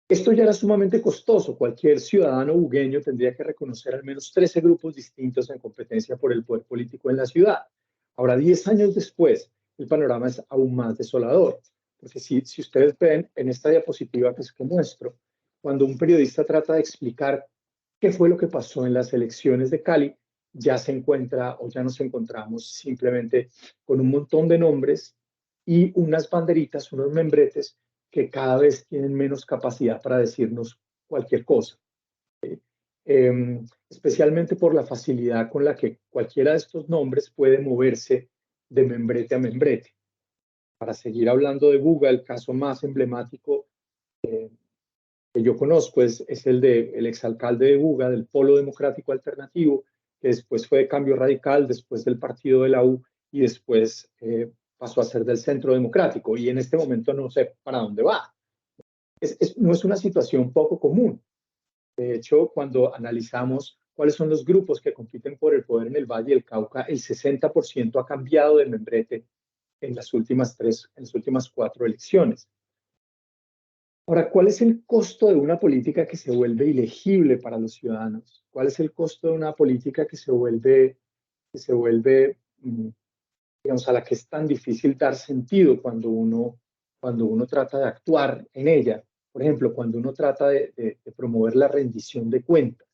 Esto ya era sumamente costoso. Cualquier ciudadano bugueño tendría que reconocer al menos 13 grupos distintos en competencia por el poder político en la ciudad. Ahora, 10 años después, el panorama es aún más desolador. Porque si ustedes ven en esta diapositiva que muestro, cuando un periodista trata de explicar qué fue lo que pasó en las elecciones de Cali, ya se encuentra, o ya nos encontramos simplemente con un montón de nombres y unas banderitas, unos membretes que cada vez tienen menos capacidad para decirnos cualquier cosa. especialmente por la facilidad con la que cualquiera de estos nombres puede moverse de membrete a membrete. Para seguir hablando de Buga, el caso más emblemático que yo conozco es el del exalcalde de Buga, del Polo Democrático Alternativo, que después fue de Cambio Radical, después del partido de la U y después pasó a ser del Centro Democrático. Y en este momento no sé para dónde va. No es una situación poco común. De hecho, cuando analizamos cuáles son los grupos que compiten por el poder en el Valle del Cauca, el 60% ha cambiado de membrete en las últimas 4 elecciones. Ahora, ¿cuál es el costo de una política que se vuelve ilegible para los ciudadanos? ¿Cuál es el costo de una política que se vuelve, digamos, a la que es tan difícil dar sentido cuando uno trata de actuar en ella? Por ejemplo, cuando uno trata de promover la rendición de cuentas,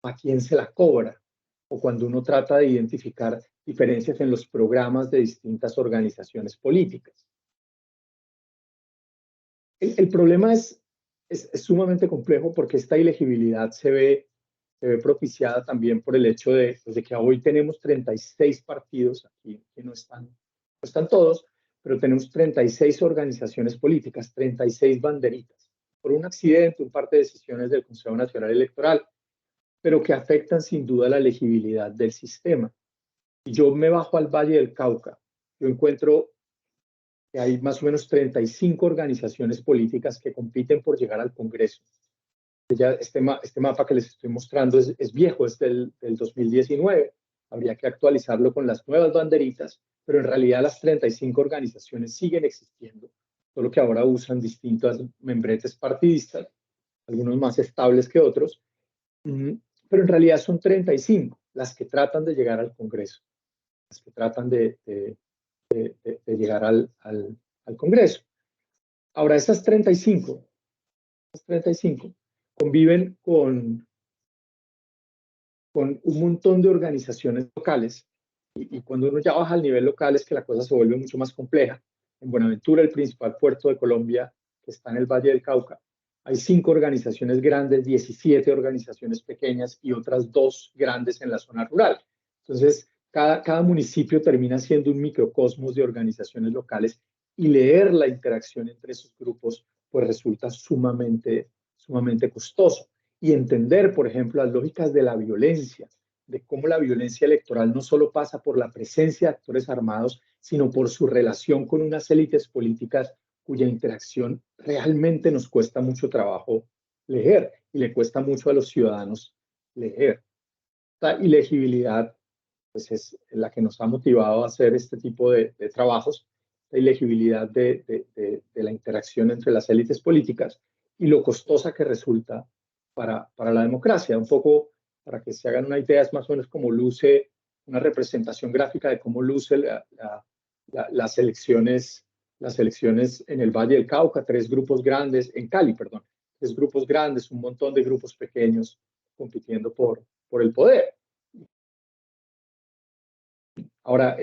¿a quién se la cobra? O cuando uno trata de identificar diferencias en los programas de distintas organizaciones políticas. El problema es sumamente complejo porque esta ilegibilidad se ve propiciada también por el hecho de que hoy tenemos 36 partidos, aquí no están todos, pero tenemos 36 organizaciones políticas, 36 banderitas, por un accidente, un par de decisiones del Consejo Nacional Electoral, pero que afectan sin duda la legibilidad del sistema. Y yo me bajo al Valle del Cauca, yo encuentro que hay más o menos 35 organizaciones políticas que compiten por llegar al Congreso. Ya este mapa que les estoy mostrando es viejo, es del 2019. Habría que actualizarlo con las nuevas banderitas, pero en realidad las 35 organizaciones siguen existiendo, solo que ahora usan distintos membretes partidistas, algunos más estables que otros, pero en realidad son 35 las que tratan de llegar al Congreso, las que tratan de llegar al Congreso. Ahora, esas 35 conviven con un montón de organizaciones locales y cuando uno ya baja al nivel local es que la cosa se vuelve mucho más compleja. En Buenaventura, el principal puerto de Colombia, que está en el Valle del Cauca, hay 5 organizaciones grandes, 17 organizaciones pequeñas y otras 2 grandes en la zona rural. Entonces, cada municipio termina siendo un microcosmos de organizaciones locales y leer la interacción entre esos grupos pues resulta sumamente costoso. Y entender, por ejemplo, las lógicas de la violencia, de cómo la violencia electoral no solo pasa por la presencia de actores armados, sino por su relación con unas élites políticas cuya interacción realmente nos cuesta mucho trabajo leer y le cuesta mucho a los ciudadanos leer. Esta ilegibilidad pues es la que nos ha motivado a hacer este tipo de trabajos, la ilegibilidad de la interacción entre las élites políticas y lo costosa que resulta para la democracia. Un poco, para que se hagan una idea, es más o menos como luce una representación gráfica de cómo luce las elecciones en el Valle del Cauca, 3 grupos grandes, en Cali, perdón, 3 grupos grandes, un montón de grupos pequeños compitiendo por el poder. Ahora,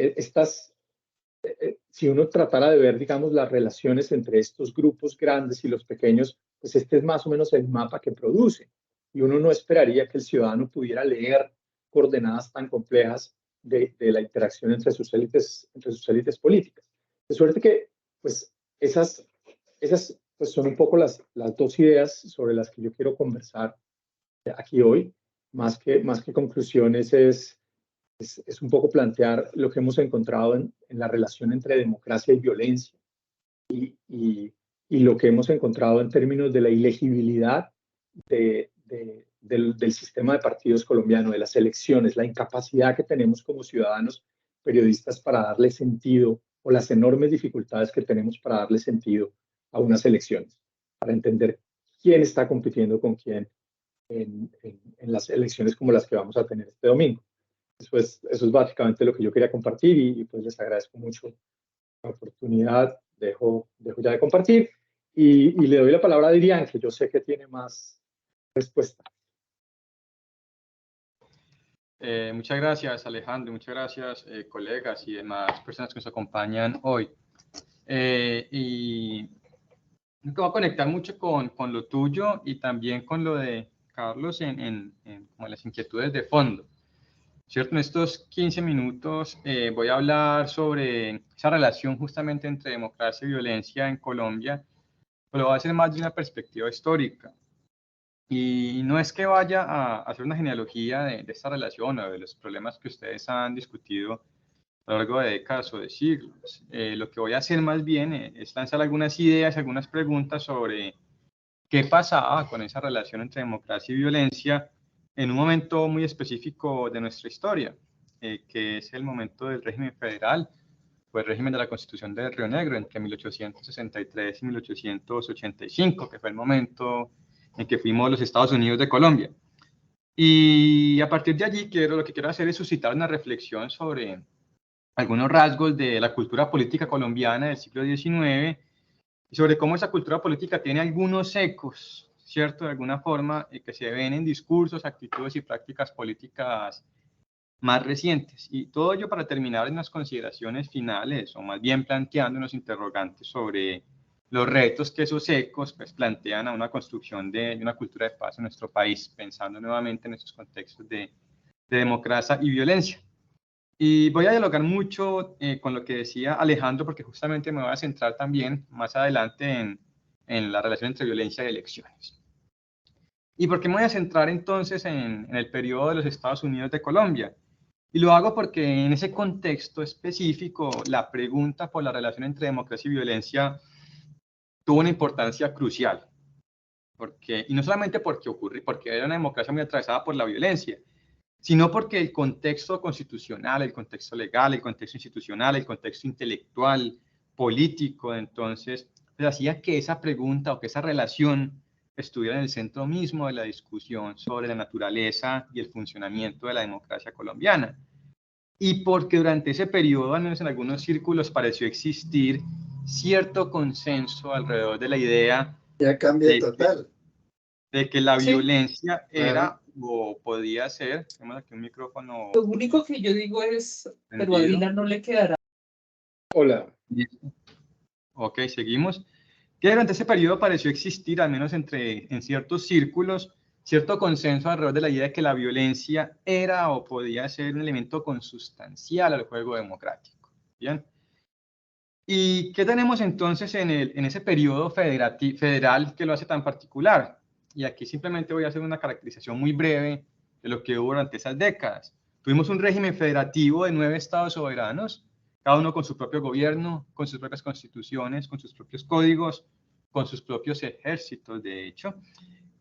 si uno tratara de ver, digamos, las relaciones entre estos grupos grandes y los pequeños, pues este es más o menos el mapa que produce. Y uno no esperaría que el ciudadano pudiera leer coordenadas tan complejas de la interacción entre sus élites políticas. De suerte que, pues, esas pues, son un poco las 2 ideas sobre las que yo quiero conversar aquí hoy. Más que conclusiones es un poco plantear lo que hemos encontrado en la relación entre democracia y violencia y lo que hemos encontrado en términos de la ilegibilidad del sistema de partidos colombiano, de las elecciones, la incapacidad que tenemos como ciudadanos periodistas para darle sentido o las enormes dificultades que tenemos para darle sentido a unas elecciones, para entender quién está compitiendo con quién en las elecciones como las que vamos a tener este domingo. Eso es básicamente lo que yo quería compartir y pues les agradezco mucho la oportunidad. Dejo ya de compartir y le doy la palabra a Adrián, que yo sé que tiene más respuesta. Muchas gracias, Alejandro. Muchas gracias, colegas y demás personas que nos acompañan hoy. Y me voy a conectar mucho con lo tuyo y también con lo de Carlos, como las inquietudes de fondo. ¿Cierto? En estos 15 minutos voy a hablar sobre esa relación justamente entre democracia y violencia en Colombia, pero lo voy a hacer más de una perspectiva histórica. Y no es que vaya a hacer una genealogía de esta relación o de los problemas que ustedes han discutido a lo largo de décadas o de siglos. Lo que voy a hacer más bien es lanzar algunas ideas, algunas preguntas sobre qué pasaba con esa relación entre democracia y violencia en un momento muy específico de nuestra historia, que es el momento del régimen federal, o el régimen de la Constitución de Río Negro, entre 1863 y 1885, que fue el momento en que fuimos los Estados Unidos de Colombia. Y a partir de allí lo que quiero hacer es suscitar una reflexión sobre algunos rasgos de la cultura política colombiana del siglo XIX y sobre cómo esa cultura política tiene algunos ecos, ¿cierto? De alguna forma, que se ven en discursos, actitudes y prácticas políticas más recientes. Y todo ello para terminar en unas consideraciones finales, o más bien planteando unos interrogantes sobre los retos que esos ecos pues, plantean a una construcción de una cultura de paz en nuestro país, pensando nuevamente en estos contextos de democracia y violencia. Y voy a dialogar mucho con lo que decía Alejandro, porque justamente me voy a centrar también más adelante en la relación entre violencia y elecciones. ¿Y por qué me voy a centrar entonces en el periodo de los Estados Unidos de Colombia? Y lo hago porque en ese contexto específico, la pregunta por la relación entre democracia y violencia tuvo una importancia crucial. Y no solamente porque era una democracia muy atravesada por la violencia, sino porque el contexto constitucional, el contexto legal, el contexto institucional, el contexto intelectual, político, entonces, pues hacía que esa pregunta o que esa relación estuviera en el centro mismo de la discusión sobre la naturaleza y el funcionamiento de la democracia colombiana. Y porque durante ese periodo, al menos en algunos círculos, pareció existir cierto consenso alrededor de la idea ya cambia total. De que la violencia era Claro. o podía ser, tenemos aquí un micrófono. Lo único que yo digo es, pero a Dylan no le quedará. Hola. Ok, seguimos. Que durante ese periodo pareció existir, al menos en ciertos círculos, cierto consenso alrededor de la idea de que la violencia era o podía ser un elemento consustancial al juego democrático. ¿Bien? ¿Y qué tenemos entonces en ese periodo federal que lo hace tan particular? Y aquí simplemente voy a hacer una caracterización muy breve de lo que hubo durante esas décadas. Tuvimos un régimen federativo de 9 estados soberanos, cada uno con su propio gobierno, con sus propias constituciones, con sus propios códigos, con sus propios ejércitos, de hecho.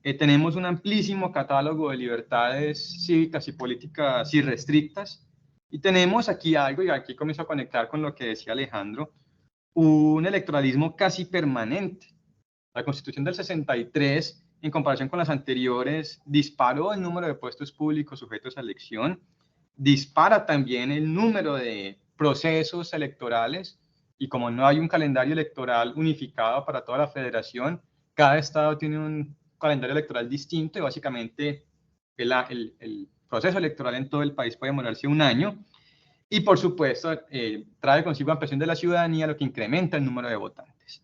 Tenemos un amplísimo catálogo de libertades cívicas y políticas irrestrictas. Y tenemos aquí algo, y aquí comienzo a conectar con lo que decía Alejandro, un electoralismo casi permanente. La Constitución del 63, en comparación con las anteriores, disparó el número de puestos públicos sujetos a elección, dispara también el número de procesos electorales, y como no hay un calendario electoral unificado para toda la federación, cada estado tiene un calendario electoral distinto y básicamente el proceso electoral en todo el país puede demorarse un año. Y por supuesto, trae consigo ampliación de la ciudadanía, lo que incrementa el número de votantes.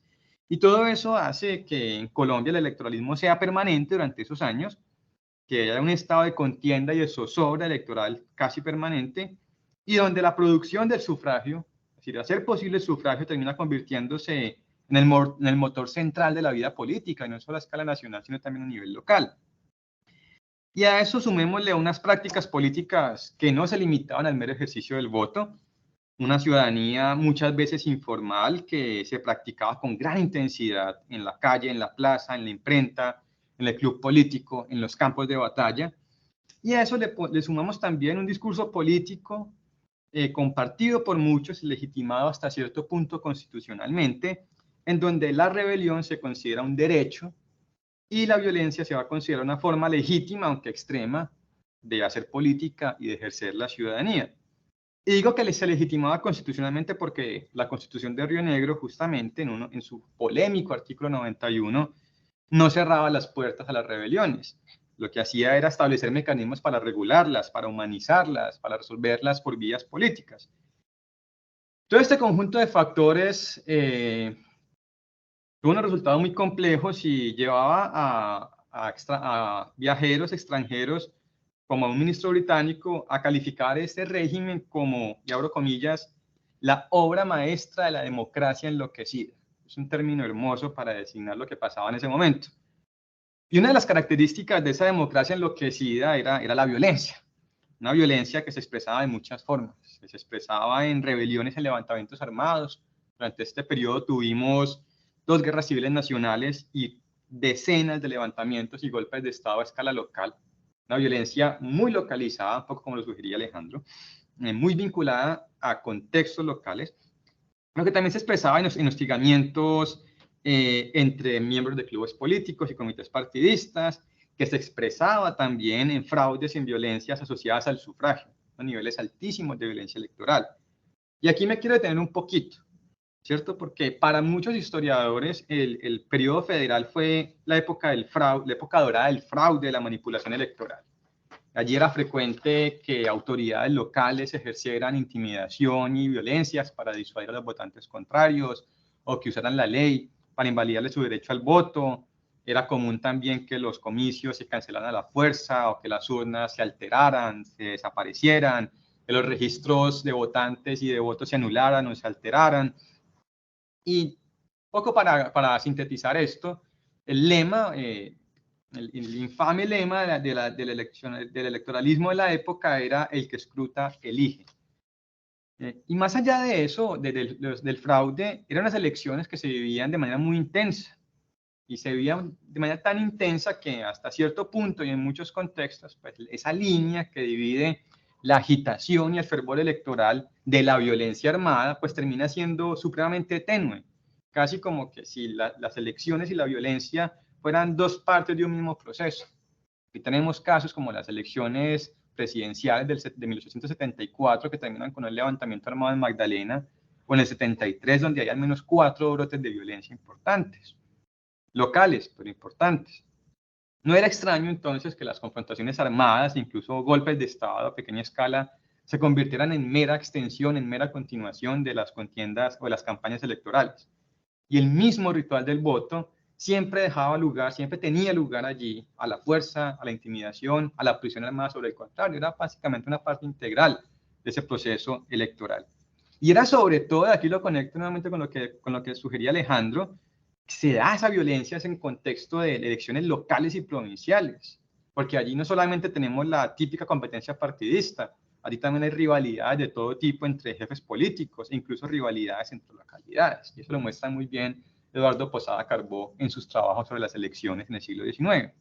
Y todo eso hace que en Colombia el electoralismo sea permanente durante esos años, que haya un estado de contienda y de zozobra electoral casi permanente, y donde la producción del sufragio, es decir, hacer posible el sufragio, termina convirtiéndose en el motor central de la vida política, y no solo a escala nacional, sino también a nivel local. Y a eso sumémosle unas prácticas políticas que no se limitaban al mero ejercicio del voto, una ciudadanía muchas veces informal que se practicaba con gran intensidad en la calle, en la plaza, en la imprenta, en el club político, en los campos de batalla. Y a eso le sumamos también un discurso político compartido por muchos, legitimado hasta cierto punto constitucionalmente, en donde la rebelión se considera un derecho y la violencia se va a considerar una forma legítima, aunque extrema, de hacer política y de ejercer la ciudadanía. Y digo que se legitimaba constitucionalmente porque la Constitución de Río Negro, justamente en su polémico artículo 91, no cerraba las puertas a las rebeliones. Lo que hacía era establecer mecanismos para regularlas, para humanizarlas, para resolverlas por vías políticas. Todo este conjunto de factores tuvo unos resultados muy complejos y llevaba a viajeros extranjeros, como a un ministro británico, a calificar este régimen como, y abro comillas, la obra maestra de la democracia enloquecida. Es un término hermoso para designar lo que pasaba en ese momento. Y una de las características de esa democracia enloquecida era la violencia. Una violencia que se expresaba de muchas formas. Se expresaba en rebeliones y levantamientos armados. Durante este periodo tuvimos 2 guerras civiles nacionales y decenas de levantamientos y golpes de Estado a escala local. Una violencia muy localizada, un poco como lo sugería Alejandro, muy vinculada a contextos locales, pero que también se expresaba en hostigamientos entre miembros de clubes políticos y comités partidistas, que se expresaba también en fraudes y en violencias asociadas al sufragio, a niveles altísimos de violencia electoral. Y aquí me quiero detener un poquito, ¿cierto? Porque para muchos historiadores el periodo federal fue la época del fraude, la época dorada del fraude, de la manipulación electoral. Allí era frecuente que autoridades locales ejercieran intimidación y violencias para disuadir a los votantes contrarios o que usaran la ley para invalidarle su derecho al voto. Era común también que los comicios se cancelaran a la fuerza o que las urnas se alteraran, se desaparecieran, que los registros de votantes y de votos se anularan o se alteraran. Y poco para sintetizar esto, el lema, el infame lema del electoralismo de la época era el que escruta, elige. Y más allá de eso, del fraude, eran unas elecciones que se vivían de manera muy intensa. Y se vivían de manera tan intensa que hasta cierto punto y en muchos contextos, pues esa línea que divide la agitación y el fervor electoral de la violencia armada, pues termina siendo supremamente tenue. Casi como que si las elecciones y la violencia fueran 2 partes de un mismo proceso. Y tenemos casos como las elecciones presidenciales de 1874, que terminan con el levantamiento armado en Magdalena, o en el 73, donde hay al menos 4 brotes de violencia importantes, locales, pero importantes. No era extraño entonces que las confrontaciones armadas, incluso golpes de Estado a pequeña escala, se convirtieran en mera extensión, en mera continuación de las contiendas o de las campañas electorales. Y el mismo ritual del voto siempre dejaba lugar, siempre tenía lugar allí a la fuerza, a la intimidación, a la prisión armada sobre el contrario. Era básicamente una parte integral de ese proceso electoral. Y era sobre todo, aquí lo conecto nuevamente con lo que sugería Alejandro, se da esa violencia en contexto de elecciones locales y provinciales, porque allí no solamente tenemos la típica competencia partidista, allí también hay rivalidades de todo tipo entre jefes políticos, e incluso rivalidades entre localidades, y eso lo muestra muy bien Eduardo Posada Carbó en sus trabajos sobre las elecciones en el siglo XIX.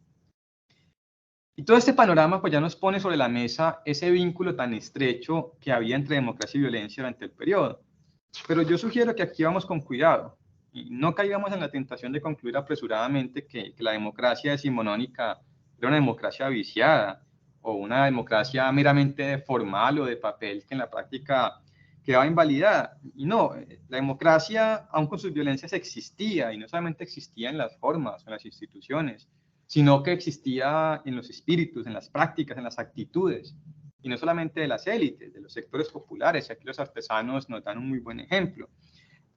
Y todo este panorama pues ya nos pone sobre la mesa ese vínculo tan estrecho que había entre democracia y violencia durante el periodo. Pero yo sugiero que aquí vamos con cuidado y no caigamos en la tentación de concluir apresuradamente que la democracia decimonónica era una democracia viciada o una democracia meramente formal o de papel que en la práctica quedaba invalidada. Y no, la democracia, aun con sus violencias, existía, y no solamente existía en las formas o en las instituciones, sino que existía en los espíritus, en las prácticas, en las actitudes, y no solamente de las élites, de los sectores populares, y aquí los artesanos nos dan un muy buen ejemplo.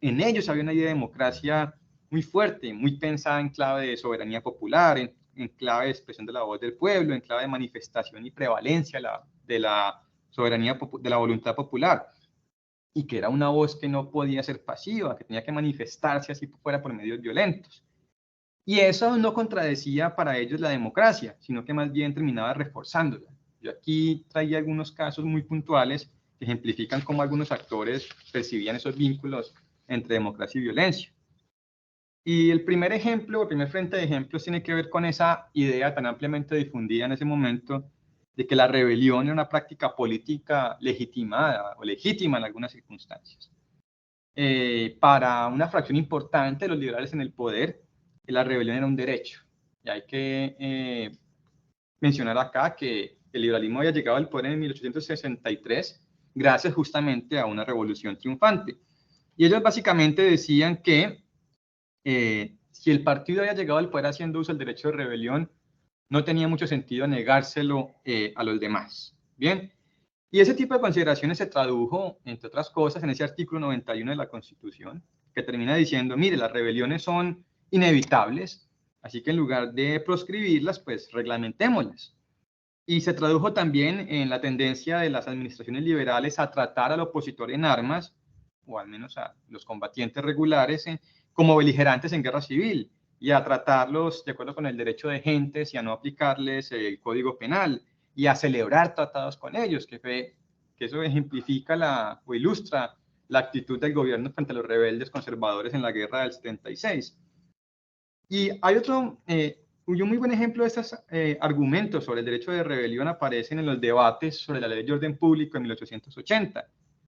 En ellos había una idea de democracia muy fuerte, muy pensada en clave de soberanía popular, en clave de expresión de la voz del pueblo, en clave de manifestación y prevalencia de la soberanía, de la voluntad popular, y que era una voz que no podía ser pasiva, que tenía que manifestarse así fuera por medios violentos. Y eso no contradecía para ellos la democracia, sino que más bien terminaba reforzándola. Yo aquí traía algunos casos muy puntuales que ejemplifican cómo algunos actores percibían esos vínculos entre democracia y violencia. Y el primer ejemplo, el primer frente de ejemplos tiene que ver con esa idea tan ampliamente difundida en ese momento de que la rebelión era una práctica política legitimada o legítima en algunas circunstancias. Para una fracción importante de los liberales en el poder, la rebelión era un derecho. Y hay que mencionar acá que el liberalismo había llegado al poder en 1863 gracias justamente a una revolución triunfante. Y ellos básicamente decían que si el partido había llegado al poder haciendo uso del derecho de rebelión, no tenía mucho sentido negárselo a los demás. Bien, y ese tipo de consideraciones se tradujo, entre otras cosas, en ese artículo 91 de la Constitución, que termina diciendo, mire, las rebeliones son inevitables, Así que en lugar de proscribirlas, pues reglamentémoslas. Y se tradujo también en la tendencia de las administraciones liberales a tratar al opositor en armas, o al menos a los combatientes regulares, como beligerantes en guerra civil, y a tratarlos de acuerdo con el derecho de gentes y a no aplicarles el código penal, y a celebrar tratados con ellos, que eso ejemplifica o ilustra la actitud del gobierno frente a los rebeldes conservadores en la guerra del 76. Y hay otro, un muy buen ejemplo de estos argumentos sobre el derecho de rebelión aparecen en los debates sobre la ley de orden público en 1880.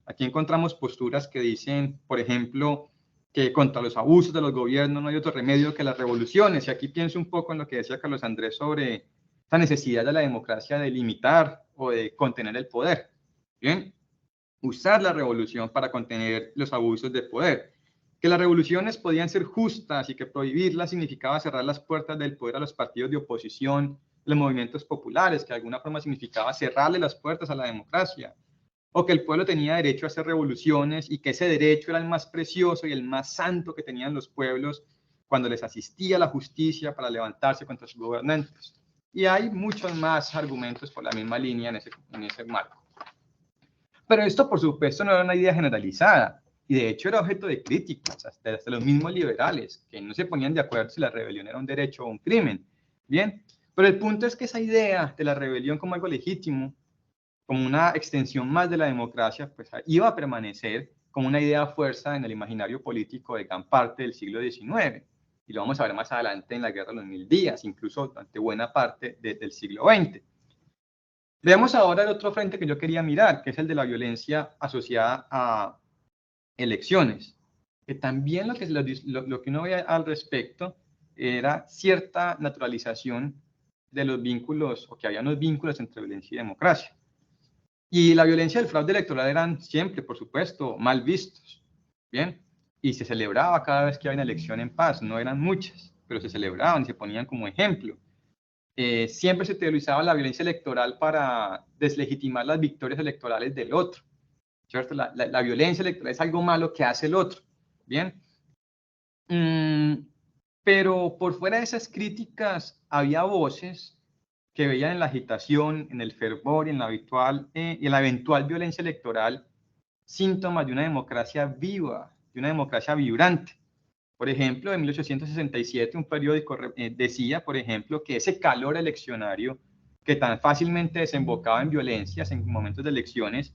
Aquí encontramos posturas que dicen, por ejemplo, que contra los abusos de los gobiernos no hay otro remedio que las revoluciones. Y aquí pienso un poco en lo que decía Carlos Andrés sobre la necesidad de la democracia de limitar o de contener el poder. Bien, usar la revolución para contener los abusos de poder. Que las revoluciones podían ser justas y que prohibirlas significaba cerrar las puertas del poder a los partidos de oposición, los movimientos populares, que de alguna forma significaba cerrarle las puertas a la democracia, o que el pueblo tenía derecho a hacer revoluciones y que ese derecho era el más precioso y el más santo que tenían los pueblos cuando les asistía la justicia para levantarse contra sus gobernantes. Y hay muchos más argumentos por la misma línea en ese marco. Pero esto, por supuesto, no era una idea generalizada. Y de hecho era objeto de críticas, hasta los mismos liberales, que no se ponían de acuerdo si la rebelión era un derecho o un crimen. Bien, pero el punto es que esa idea de la rebelión como algo legítimo, como una extensión más de la democracia, pues iba a permanecer como una idea fuerza en el imaginario político de gran parte del siglo XIX. Y lo vamos a ver más adelante en la Guerra de los Mil Días, incluso durante buena parte del siglo XX. Veamos ahora el otro frente que yo quería mirar, que es el de la violencia asociada a elecciones, que también lo que uno ve al respecto era cierta naturalización de los vínculos, o que había unos vínculos entre violencia y democracia. Y la violencia del fraude electoral eran siempre, por supuesto, mal vistos, ¿bien? Y se celebraba cada vez que había una elección en paz, no eran muchas, pero se celebraban y se ponían como ejemplo. Siempre se utilizaba la violencia electoral para deslegitimar las victorias electorales del otro. ¿Cierto? La violencia electoral es algo malo que hace el otro, ¿bien? Pero por fuera de esas críticas había voces que veían en la agitación, en el fervor y en la eventual violencia electoral síntomas de una democracia viva, de una democracia vibrante. Por ejemplo, en 1867 un periódico decía, por ejemplo, que ese calor eleccionario que tan fácilmente desembocaba en violencias en momentos de elecciones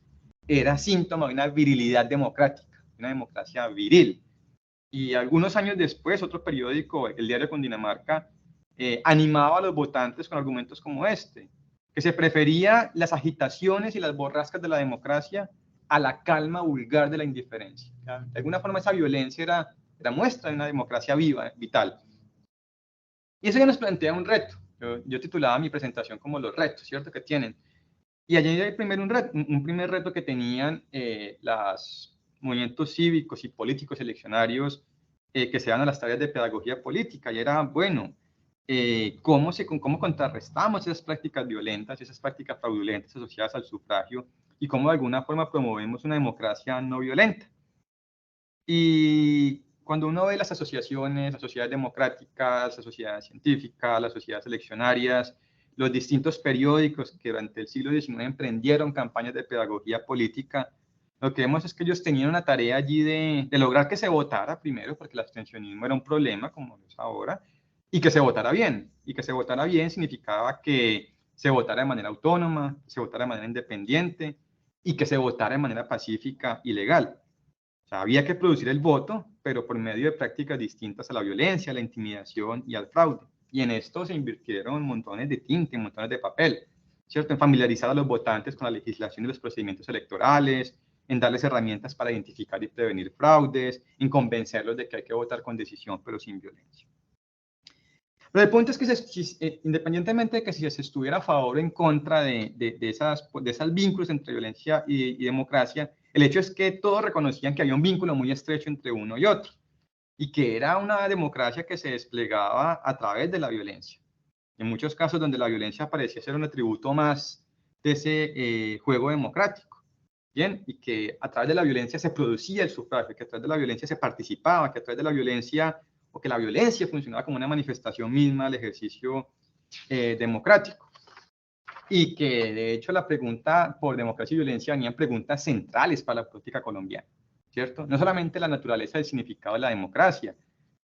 era síntoma de una virilidad democrática, una democracia viril. Y algunos años después, otro periódico, el Diario de Cundinamarca, animaba a los votantes con argumentos como este, que se prefería las agitaciones y las borrascas de la democracia a la calma vulgar de la indiferencia. De alguna forma esa violencia era muestra de una democracia viva, vital. Y eso ya nos plantea un reto. Yo titulaba mi presentación como los retos, ¿cierto?, que tienen. Y allí hay primero un primer reto que tenían los movimientos cívicos y políticos eleccionarios que se dan a las tareas de pedagogía política. Y era, bueno, cómo contrarrestamos esas prácticas violentas, esas prácticas fraudulentas asociadas al sufragio y cómo de alguna forma promovemos una democracia no violenta. Y cuando uno ve las asociaciones, las sociedades democráticas, las sociedades científicas, las sociedades eleccionarias, los distintos periódicos que durante el siglo XIX emprendieron campañas de pedagogía política, lo que vemos es que ellos tenían una tarea allí de lograr que se votara primero, porque el abstencionismo era un problema, como es ahora, y que se votara bien. Y que se votara bien significaba que se votara de manera autónoma, se votara de manera independiente y que se votara de manera pacífica y legal. O sea, había que producir el voto, pero por medio de prácticas distintas a la violencia, a la intimidación y al fraude. Y en esto se invirtieron montones de tinta, montones de papel, ¿cierto? En familiarizar a los votantes con la legislación y los procedimientos electorales, en darles herramientas para identificar y prevenir fraudes, en convencerlos de que hay que votar con decisión, pero sin violencia. Pero el punto es que independientemente de que si se estuviera a favor o en contra de esos vínculos entre violencia y democracia, el hecho es que todos reconocían que había un vínculo muy estrecho entre uno y otro, y que era una democracia que se desplegaba a través de la violencia. En muchos casos donde la violencia parecía ser un atributo más de ese juego democrático, ¿bien? Y que a través de la violencia se producía el sufragio, que a través de la violencia se participaba, que a través de la violencia o que la violencia funcionaba como una manifestación misma del ejercicio democrático. Y que de hecho la pregunta por democracia y violencia venían preguntas centrales para la política colombiana, ¿cierto? No solamente la naturaleza y el significado de la democracia,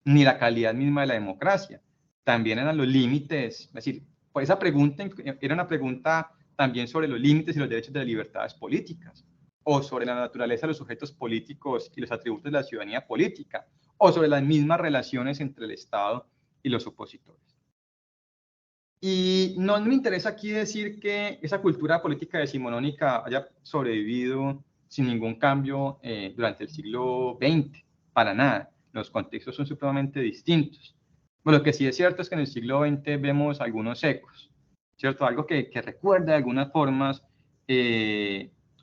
ni la calidad misma de la democracia, también eran los límites, es decir, pues esa pregunta era una pregunta también sobre los límites y los derechos de las libertades políticas, o sobre la naturaleza de los sujetos políticos y los atributos de la ciudadanía política, o sobre las mismas relaciones entre el Estado y los opositores. Y no me interesa aquí decir que esa cultura política decimonónica haya sobrevivido sin ningún cambio durante el siglo XX, para nada. Los contextos son supremamente distintos. Pero lo que sí es cierto es que en el siglo XX vemos algunos ecos, ¿cierto? Algo que recuerda de algunas formas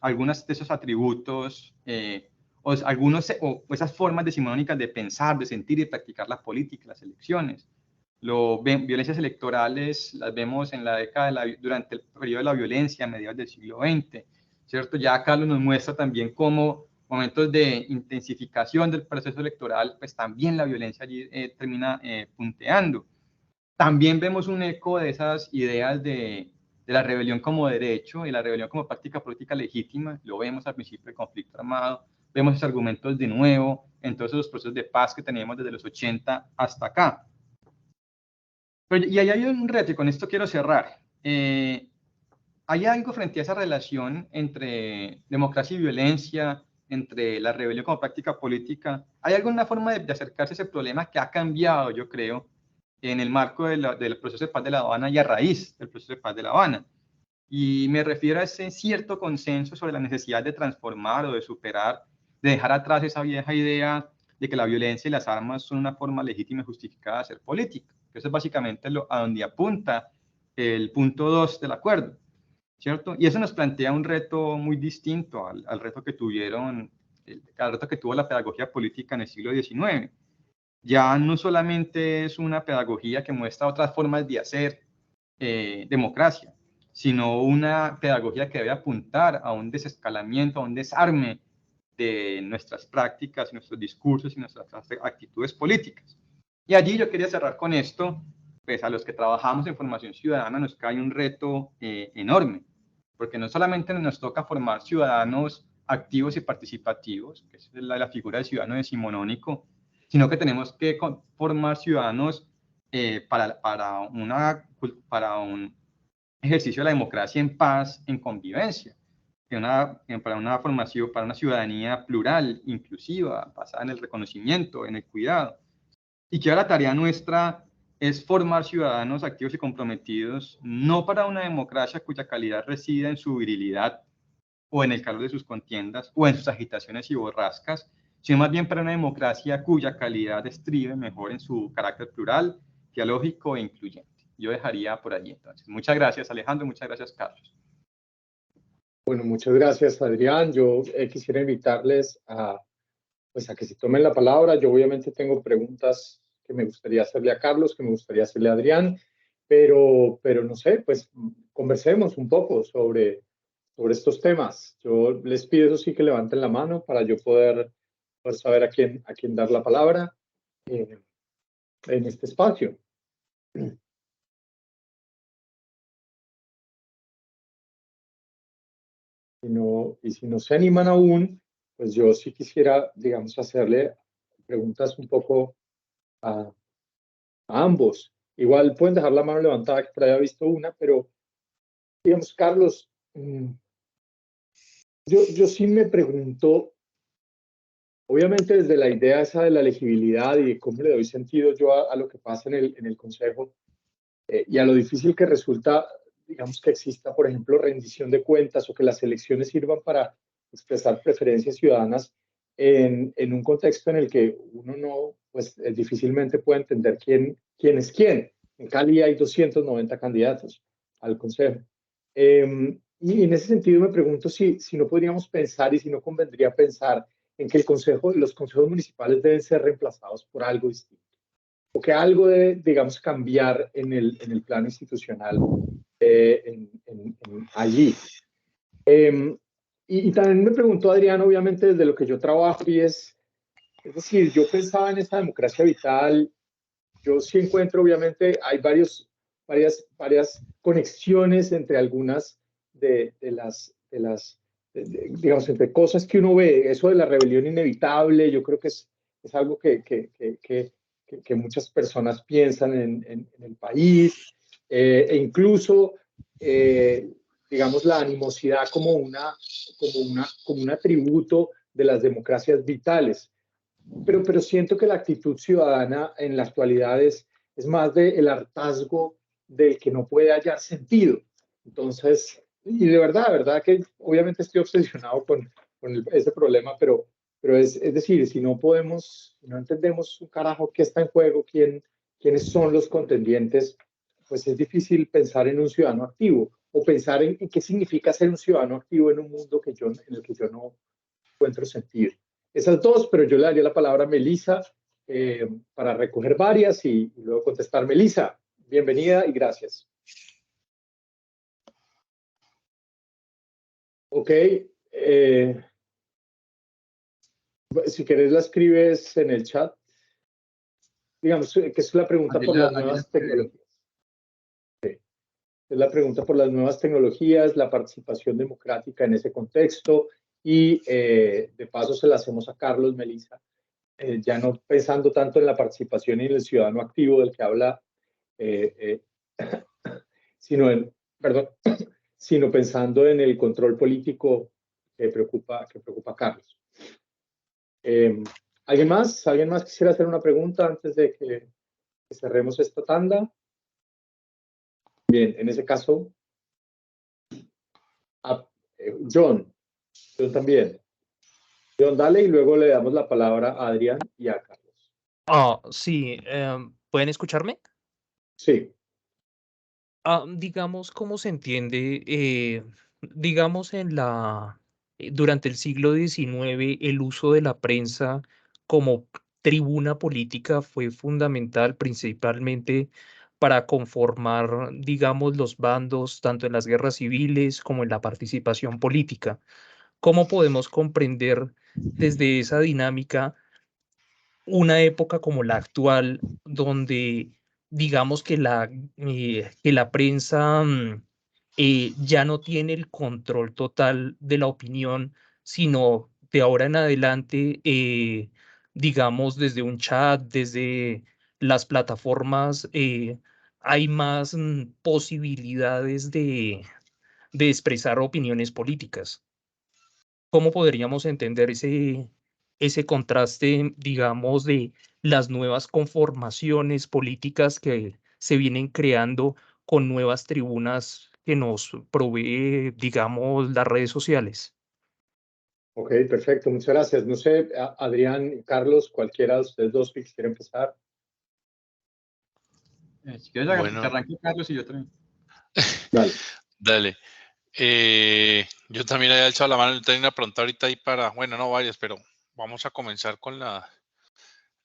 algunos de esos atributos o esas formas decimonónicas de pensar, de sentir y de practicar la política, las elecciones. Violencias electorales las vemos en la década, durante el periodo de la violencia, a mediados del siglo XX, ¿cierto? Ya Carlos nos muestra también cómo momentos de intensificación del proceso electoral, pues también la violencia allí termina punteando. También vemos un eco de esas ideas de la rebelión como derecho y la rebelión como práctica política legítima. Lo vemos al principio del conflicto armado, vemos esos argumentos de nuevo en todos esos procesos de paz que tenemos desde los 80 hasta acá. Y ahí hay un reto, y con esto quiero cerrar. Hay algo frente a esa relación entre democracia y violencia, entre la rebelión como práctica política. ¿Hay alguna forma de acercarse a ese problema que ha cambiado, yo creo, en el marco del proceso de paz de La Habana y a raíz del proceso de paz de La Habana? Y me refiero a ese cierto consenso sobre la necesidad de transformar o de superar, de dejar atrás esa vieja idea de que la violencia y las armas son una forma legítima y justificada de hacer política. Eso es básicamente a donde apunta el punto 2 del acuerdo, ¿cierto? Y eso nos plantea un reto muy distinto al reto que al reto que tuvo la pedagogía política en el siglo XIX. Ya no solamente es una pedagogía que muestra otras formas de hacer democracia, sino una pedagogía que debe apuntar a un desescalamiento, a un desarme de nuestras prácticas, nuestros discursos y nuestras actitudes políticas. Y allí yo quería cerrar con esto, pues a los que trabajamos en formación ciudadana nos cae un reto enorme, porque no solamente nos toca formar ciudadanos activos y participativos, que es la figura del ciudadano decimonónico, sino que tenemos que formar ciudadanos para un ejercicio de la democracia en paz, en convivencia, para una formación, para una ciudadanía plural, inclusiva, basada en el reconocimiento, en el cuidado. Y que ahora la tarea nuestra es formar ciudadanos activos y comprometidos, no para una democracia cuya calidad resida en su virilidad o en el calor de sus contiendas o en sus agitaciones y borrascas, sino más bien para una democracia cuya calidad estribe mejor en su carácter plural, dialógico e incluyente. Yo dejaría por allí entonces. Muchas gracias, Alejandro, muchas gracias, Carlos. Bueno, muchas gracias, Adrián. Yo quisiera invitarles a que se tomen la palabra. Yo obviamente tengo preguntas que me gustaría hacerle a Carlos, que me gustaría hacerle a Adrián, pero no sé, pues conversemos un poco sobre estos temas. Yo les pido eso sí que levanten la mano para yo poder saber a quién dar la palabra en este espacio. Y si no se animan aún, pues yo sí quisiera, digamos, hacerle preguntas un poco a ambos. Igual pueden dejar la mano levantada, que por ahí he visto una, pero digamos, Carlos, yo sí me pregunto, obviamente desde la idea esa de la legibilidad y de cómo le doy sentido yo a lo que pasa en el Consejo y a lo difícil que resulta, digamos, que exista, por ejemplo, rendición de cuentas o que las elecciones sirvan para expresar preferencias ciudadanas en un contexto en el que uno no, pues difícilmente puede entender quién es quién. En Cali hay 290 candidatos al Consejo. Y en ese sentido me pregunto si no podríamos pensar y si no convendría pensar en que los consejos municipales deben ser reemplazados por algo distinto, o que algo debe, digamos, cambiar en el plano institucional allí. Y también me preguntó Adrián, obviamente desde lo que yo trabajo, y es Es decir, yo pensaba en esa democracia vital. Yo sí encuentro, obviamente, hay varias conexiones entre algunas digamos, entre cosas que uno ve. Eso de la rebelión inevitable, yo creo que es algo que muchas personas piensan en el país, e incluso, eh, digamos, la animosidad como un atributo de las democracias vitales. Pero siento que la actitud ciudadana en la actualidad es más del hartazgo del que no puede hallar sentido. Entonces, y de verdad que obviamente estoy obsesionado con ese problema, pero es decir, si no podemos, si no entendemos un carajo qué está en juego, quiénes son los contendientes, pues es difícil pensar en un ciudadano activo o pensar en qué significa ser un ciudadano activo en un mundo en el que yo no encuentro sentido. Esas dos, pero yo le daría la palabra a Melissa para recoger varias y luego contestar. Melissa, bienvenida y gracias. Ok, si querés la escribes en el chat. Digamos que es la pregunta por las nuevas tecnologías. Okay. Es la pregunta por las nuevas tecnologías, la participación democrática en ese contexto y de paso se la hacemos a Carlos, Melissa. Ya no pensando tanto en la participación y en el ciudadano activo del que habla, sino sino pensando en el control político que preocupa a Carlos. ¿Alguien más? ¿Alguien más quisiera hacer una pregunta antes de que cerremos esta tanda? Bien, en ese caso, John también. John, dale y luego le damos la palabra a Adrián y a Carlos. Sí, ¿pueden escucharme? Sí. Digamos, ¿cómo se entiende? Digamos, durante el siglo XIX, el uso de la prensa como tribuna política fue fundamental, principalmente para conformar, digamos, los bandos, tanto en las guerras civiles como en la participación política. ¿Cómo podemos comprender desde esa dinámica una época como la actual, donde digamos que la prensa ya no tiene el control total de la opinión, sino de ahora en adelante, digamos, desde un chat, desde las plataformas, hay más posibilidades de expresar opiniones políticas? ¿Cómo podríamos entender ese contraste, digamos, de las nuevas conformaciones políticas que se vienen creando con nuevas tribunas que nos provee, digamos, las redes sociales? Ok, perfecto, muchas gracias. No sé, Adrián, Carlos, cualquiera de ustedes dos que quisiera empezar. Si quieres, Bueno. que arranque Carlos y yo también. Dale. Dale. Yo también había alzado la mano, yo tenía una pregunta ahorita ahí para, bueno, no varias, pero vamos a comenzar con lo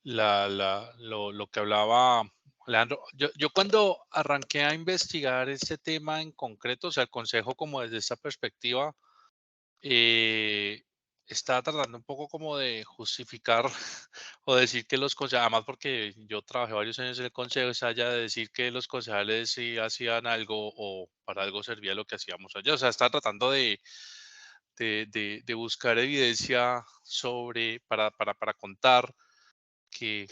que hablaba Leandro. Yo cuando arranqué a investigar este tema en concreto, o sea, el consejo como desde esta perspectiva, estaba tratando un poco como de justificar o decir que los concejales, además porque yo trabajé varios años en el consejo, es allá de decir que los concejales sí hacían algo o para algo servía lo que hacíamos allá. O sea, estaba tratando de buscar evidencia para contar que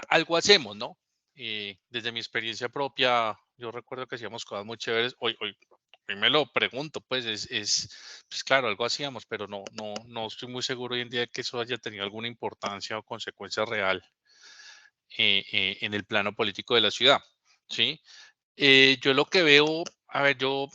algo hacemos, ¿no? Desde mi experiencia propia, yo recuerdo que hacíamos cosas muy chéveres. Hoy me lo pregunto, pues pues claro, algo hacíamos, pero no estoy muy seguro hoy en día de que eso haya tenido alguna importancia o consecuencia real en el plano político de la ciudad, ¿sí? Yo lo que veo, a ver, yo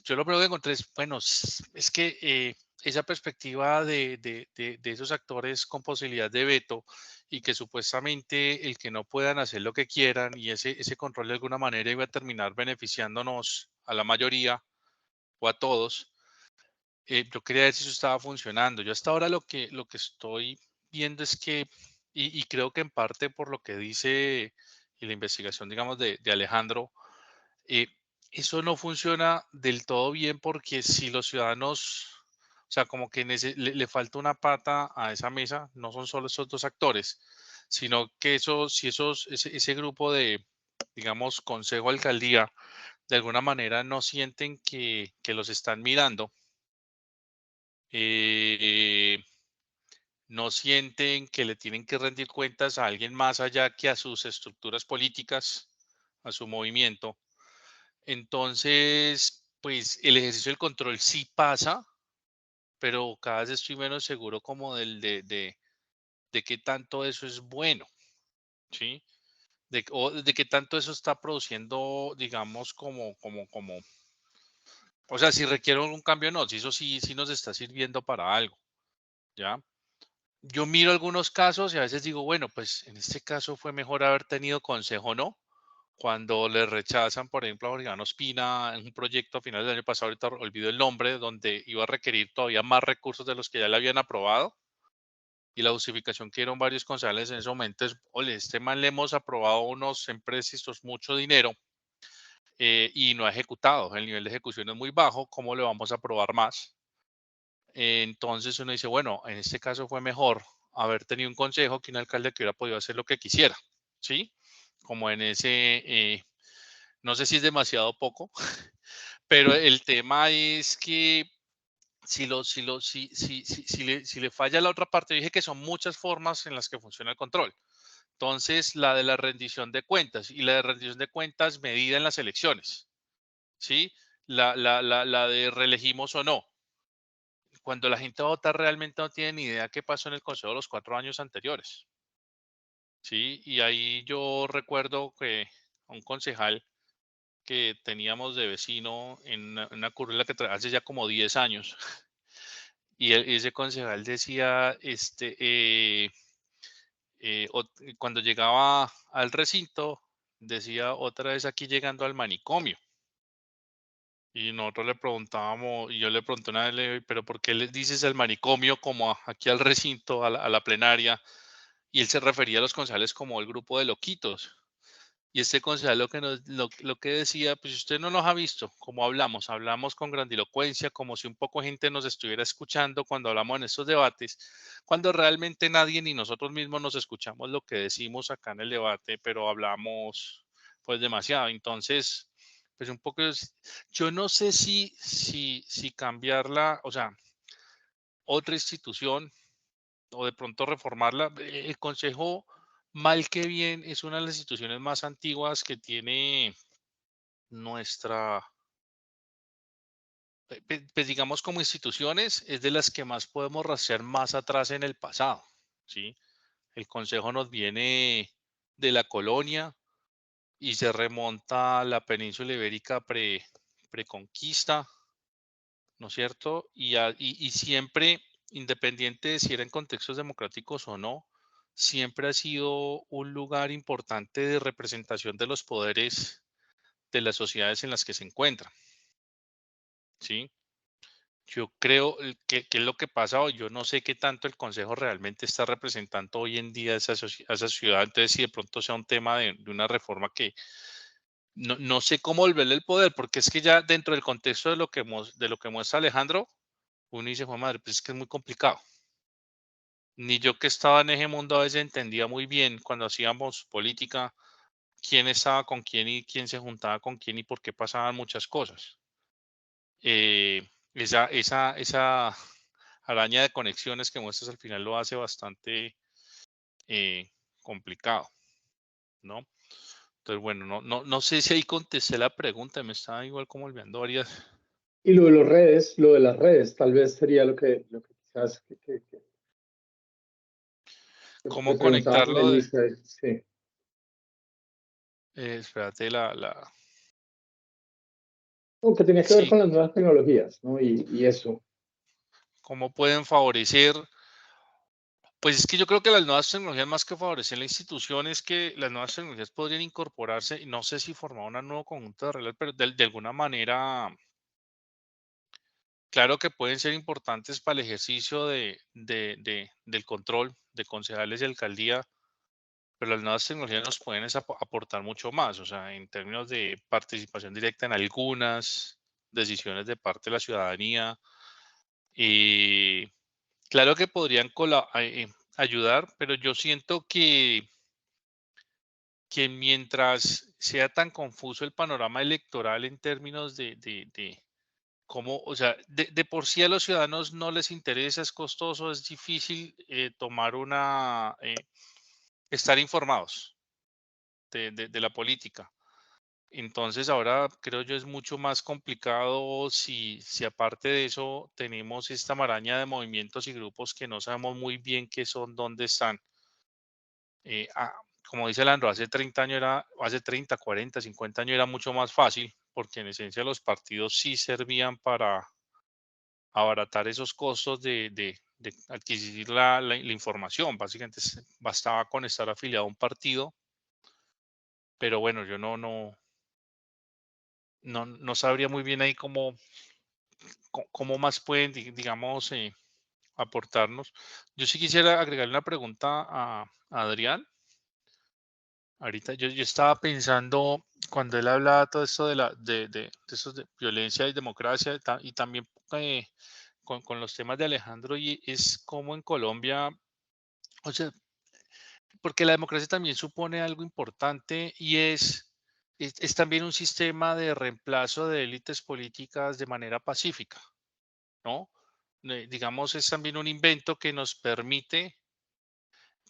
lo primero que encontré es, bueno, es que esa perspectiva de esos actores con posibilidad de veto y que supuestamente el que no puedan hacer lo que quieran y ese control de alguna manera iba a terminar beneficiándonos a la mayoría o a todos, yo quería ver si eso estaba funcionando. Yo hasta ahora lo que estoy viendo es que, y creo que en parte por lo que dice y la investigación, digamos, de Alejandro, eh, eso no funciona del todo bien porque si los ciudadanos sea, como que le falta una pata a esa mesa, no son solo esos dos actores, sino que ese grupo de, digamos, consejo alcaldía, de alguna manera no sienten que los están mirando, eh, no sienten que le tienen que rendir cuentas a alguien más allá que a sus estructuras políticas, a su movimiento. Entonces, pues el ejercicio del control sí pasa, pero cada vez estoy menos seguro como de qué tanto eso es bueno, ¿sí? De qué tanto eso está produciendo, digamos, o sea, si requiere un cambio, no, si eso sí nos está sirviendo para algo, ¿ya? Yo miro algunos casos y a veces digo, bueno, pues en este caso fue mejor haber tenido consejo, ¿no? Cuando le rechazan, por ejemplo, a Oriana Ospina en un proyecto a finales del año pasado, ahorita olvido el nombre, donde iba a requerir todavía más recursos de los que ya le habían aprobado. Y la justificación que dieron varios concejales en ese momento es, oye, este man le hemos aprobado unos empréstitos, mucho dinero, y no ha ejecutado. El nivel de ejecución es muy bajo, ¿cómo le vamos a aprobar más? Entonces uno dice, bueno, en este caso fue mejor haber tenido un consejo que un alcalde que hubiera podido hacer lo que quisiera, ¿sí? Como en ese, no sé si es demasiado poco, pero el tema es que si le falla la otra parte, dije que son muchas formas en las que funciona el control. Entonces, la de la rendición de cuentas y la de rendición de cuentas medida en las elecciones, ¿sí? La de reelegimos o no. Cuando la gente vota realmente no tiene ni idea qué pasó en el Consejo de los 4 años anteriores, ¿sí? Y ahí yo recuerdo que a un concejal que teníamos de vecino en una currila que hace ya como 10 años, y ese concejal decía, cuando llegaba al recinto, decía otra vez aquí llegando al manicomio. Y nosotros le preguntábamos, y yo le pregunté una vez, pero ¿por qué le dices el manicomio como aquí al recinto, a la plenaria? Y él se refería a los concejales como el grupo de loquitos. Y este concejal lo que decía, pues usted no nos ha visto, como hablamos con grandilocuencia, como si un poco gente nos estuviera escuchando cuando hablamos en estos debates, cuando realmente nadie ni nosotros mismos nos escuchamos lo que decimos acá en el debate, pero hablamos pues demasiado. Entonces, pues un poco, yo no sé si cambiarla, o sea, otra institución o de pronto reformarla. El Consejo, mal que bien, es una de las instituciones más antiguas que tiene nuestra, pues digamos como instituciones, es de las que más podemos rastrear más atrás en el pasado, ¿sí? El Consejo nos viene de la colonia y se remonta a la península ibérica preconquista, ¿no es cierto? Y siempre, independiente de si era en contextos democráticos o no, siempre ha sido un lugar importante de representación de los poderes de las sociedades en las que se encuentran, ¿sí? Yo creo que es lo que pasa hoy. Yo no sé qué tanto el Consejo realmente está representando hoy en día a esa ciudad. Entonces, si de pronto sea un tema de una reforma que no sé cómo volverle el poder, porque es que ya dentro del contexto de lo que muestra Alejandro, uno dice, Juan madre, pues es que es muy complicado. Ni yo que estaba en ese mundo a veces entendía muy bien cuando hacíamos política quién estaba con quién y quién se juntaba con quién y por qué pasaban muchas cosas. Esa araña de conexiones que muestras al final lo hace bastante complicado, ¿no? Entonces, bueno, no sé si ahí contesté la pregunta, me estaba igual como olvidando varias. Y lo de las redes, tal vez sería lo que quizás que ¿Cómo preguntaba conectarlo de, Melissa, sí. espérate, No, que tenía que ver sí, con las nuevas tecnologías, ¿no? Y eso. cómo pueden favorecer? Pues es que yo creo que las nuevas tecnologías, más que favorecer la institución, es que las nuevas tecnologías podrían incorporarse, y no sé si formar un nuevo conjunto de reglas, pero de alguna manera, claro que pueden ser importantes para el ejercicio del control de concejales y alcaldía, pero las nuevas tecnologías nos pueden aportar mucho más, o sea, en términos de participación directa en algunas decisiones de parte de la ciudadanía, Claro que podrían ayudar, pero yo siento que mientras sea tan confuso el panorama electoral en términos de cómo, o sea, de por sí a los ciudadanos no les interesa, es costoso, es difícil estar informados de la política. Entonces ahora creo yo es mucho más complicado si aparte de eso tenemos esta maraña de movimientos y grupos que no sabemos muy bien qué son, dónde están. Como dice Landro, hace 30 años hace 30, 40, 50 años era mucho más fácil, porque en esencia los partidos sí servían para abaratar esos costos de adquirir la información. Básicamente bastaba con estar afiliado a un partido, pero bueno, yo no sabría muy bien ahí cómo más pueden, digamos, aportarnos. Yo sí quisiera agregarle una pregunta a Adrián. Ahorita yo estaba pensando, cuando él hablaba todo esto de eso de violencia y democracia, y también con los temas de Alejandro, y es como en Colombia, o sea, porque la democracia también supone algo importante y es también un sistema de reemplazo de élites políticas de manera pacífica, ¿no? Digamos, es también un invento que nos permite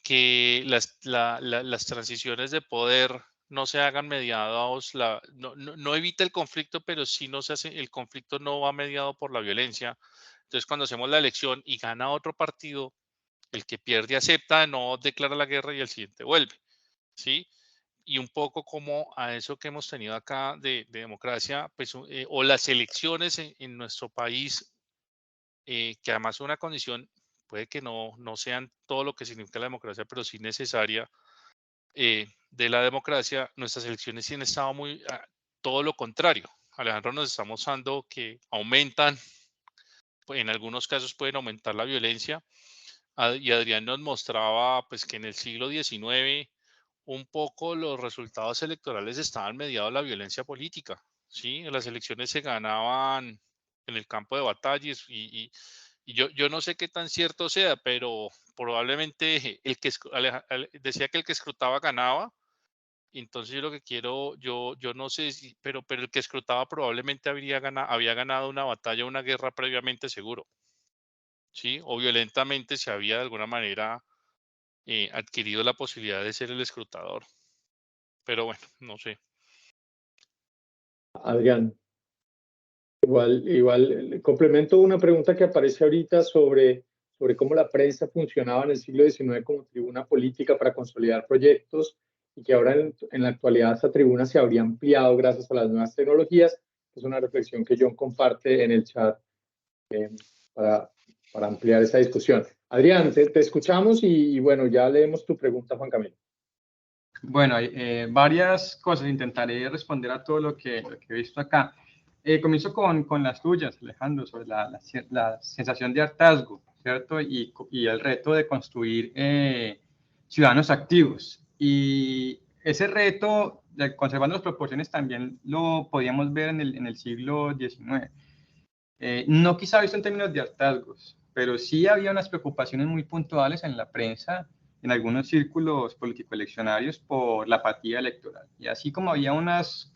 que las transiciones de poder no se hagan mediados, no evita el conflicto, pero sí no se hace, el conflicto no va mediado por la violencia. Entonces, cuando hacemos la elección y gana otro partido, el que pierde acepta, no declara la guerra y el siguiente vuelve, ¿sí? Y un poco como a eso que hemos tenido acá de democracia, pues, o las elecciones en nuestro país, que además es una condición, puede que no sean todo lo que significa la democracia, pero sí necesaria de la democracia. Nuestras elecciones sí han estado todo lo contrario. Alejandro nos está mostrando que aumentan, en algunos casos pueden aumentar la violencia, y Adrián nos mostraba pues que en el siglo XIX un poco los resultados electorales estaban mediados a la violencia política, ¿sí? Las elecciones se ganaban en el campo de batallas, y yo no sé qué tan cierto sea, pero probablemente decía que el que escrutaba ganaba. Entonces yo lo que quiero, yo no sé si, pero el que escrutaba probablemente había ganado una batalla, una guerra previamente, seguro, ¿sí? O violentamente se había de alguna manera adquirido la posibilidad de ser el escrutador. Pero bueno, no sé. Adrián, complemento una pregunta que aparece ahorita sobre cómo la prensa funcionaba en el siglo XIX como tribuna política para consolidar proyectos y que ahora en la actualidad esa tribuna se habría ampliado gracias a las nuevas tecnologías. Es una reflexión que John comparte en el chat para, ampliar esa discusión. Adrián, te escuchamos y bueno, ya leemos tu pregunta, Juan Camilo. Bueno, varias cosas. Intentaré responder a todo lo que he visto acá. Comienzo con las tuyas, Alejandro, sobre la sensación de hartazgo, ¿cierto? Y el reto de construir ciudadanos activos. Y ese reto, conservando las proporciones, también lo podíamos ver en el siglo XIX. No quizá visto en términos de hartazgos, pero sí había unas preocupaciones muy puntuales en la prensa, en algunos círculos político-eleccionarios, por la apatía electoral. Y así como había unas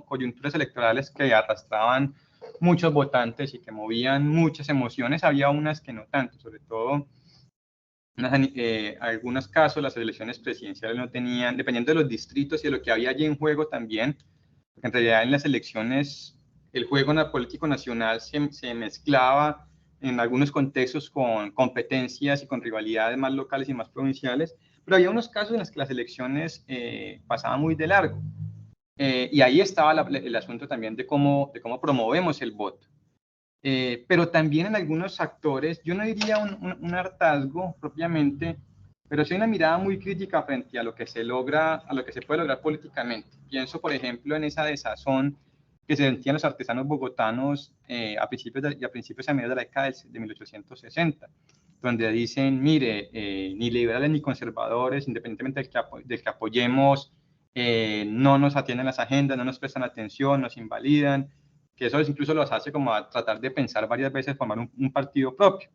coyunturas electorales que arrastraban muchos votantes y que movían muchas emociones, había unas que no tanto, sobre todo algunos casos las elecciones presidenciales no tenían, dependiendo de los distritos y de lo que había allí en juego también, porque en realidad en las elecciones el juego político nacional se mezclaba en algunos contextos con competencias y con rivalidades más locales y más provinciales, pero había unos casos en los que las elecciones pasaban muy de largo. Y ahí estaba el asunto también de cómo promovemos el voto. Pero también en algunos actores, yo no diría un hartazgo propiamente, pero sí una mirada muy crítica frente a lo que se logra, a lo que se puede lograr políticamente. Pienso, por ejemplo, en esa desazón que se sentían los artesanos bogotanos a principios y a mediados de la década de 1860, donde dicen, mire, ni liberales ni conservadores, independientemente del que apoyemos, no nos atienden las agendas, no nos prestan atención, nos invalidan, que eso incluso los hace como a tratar de pensar varias veces formar un partido propio.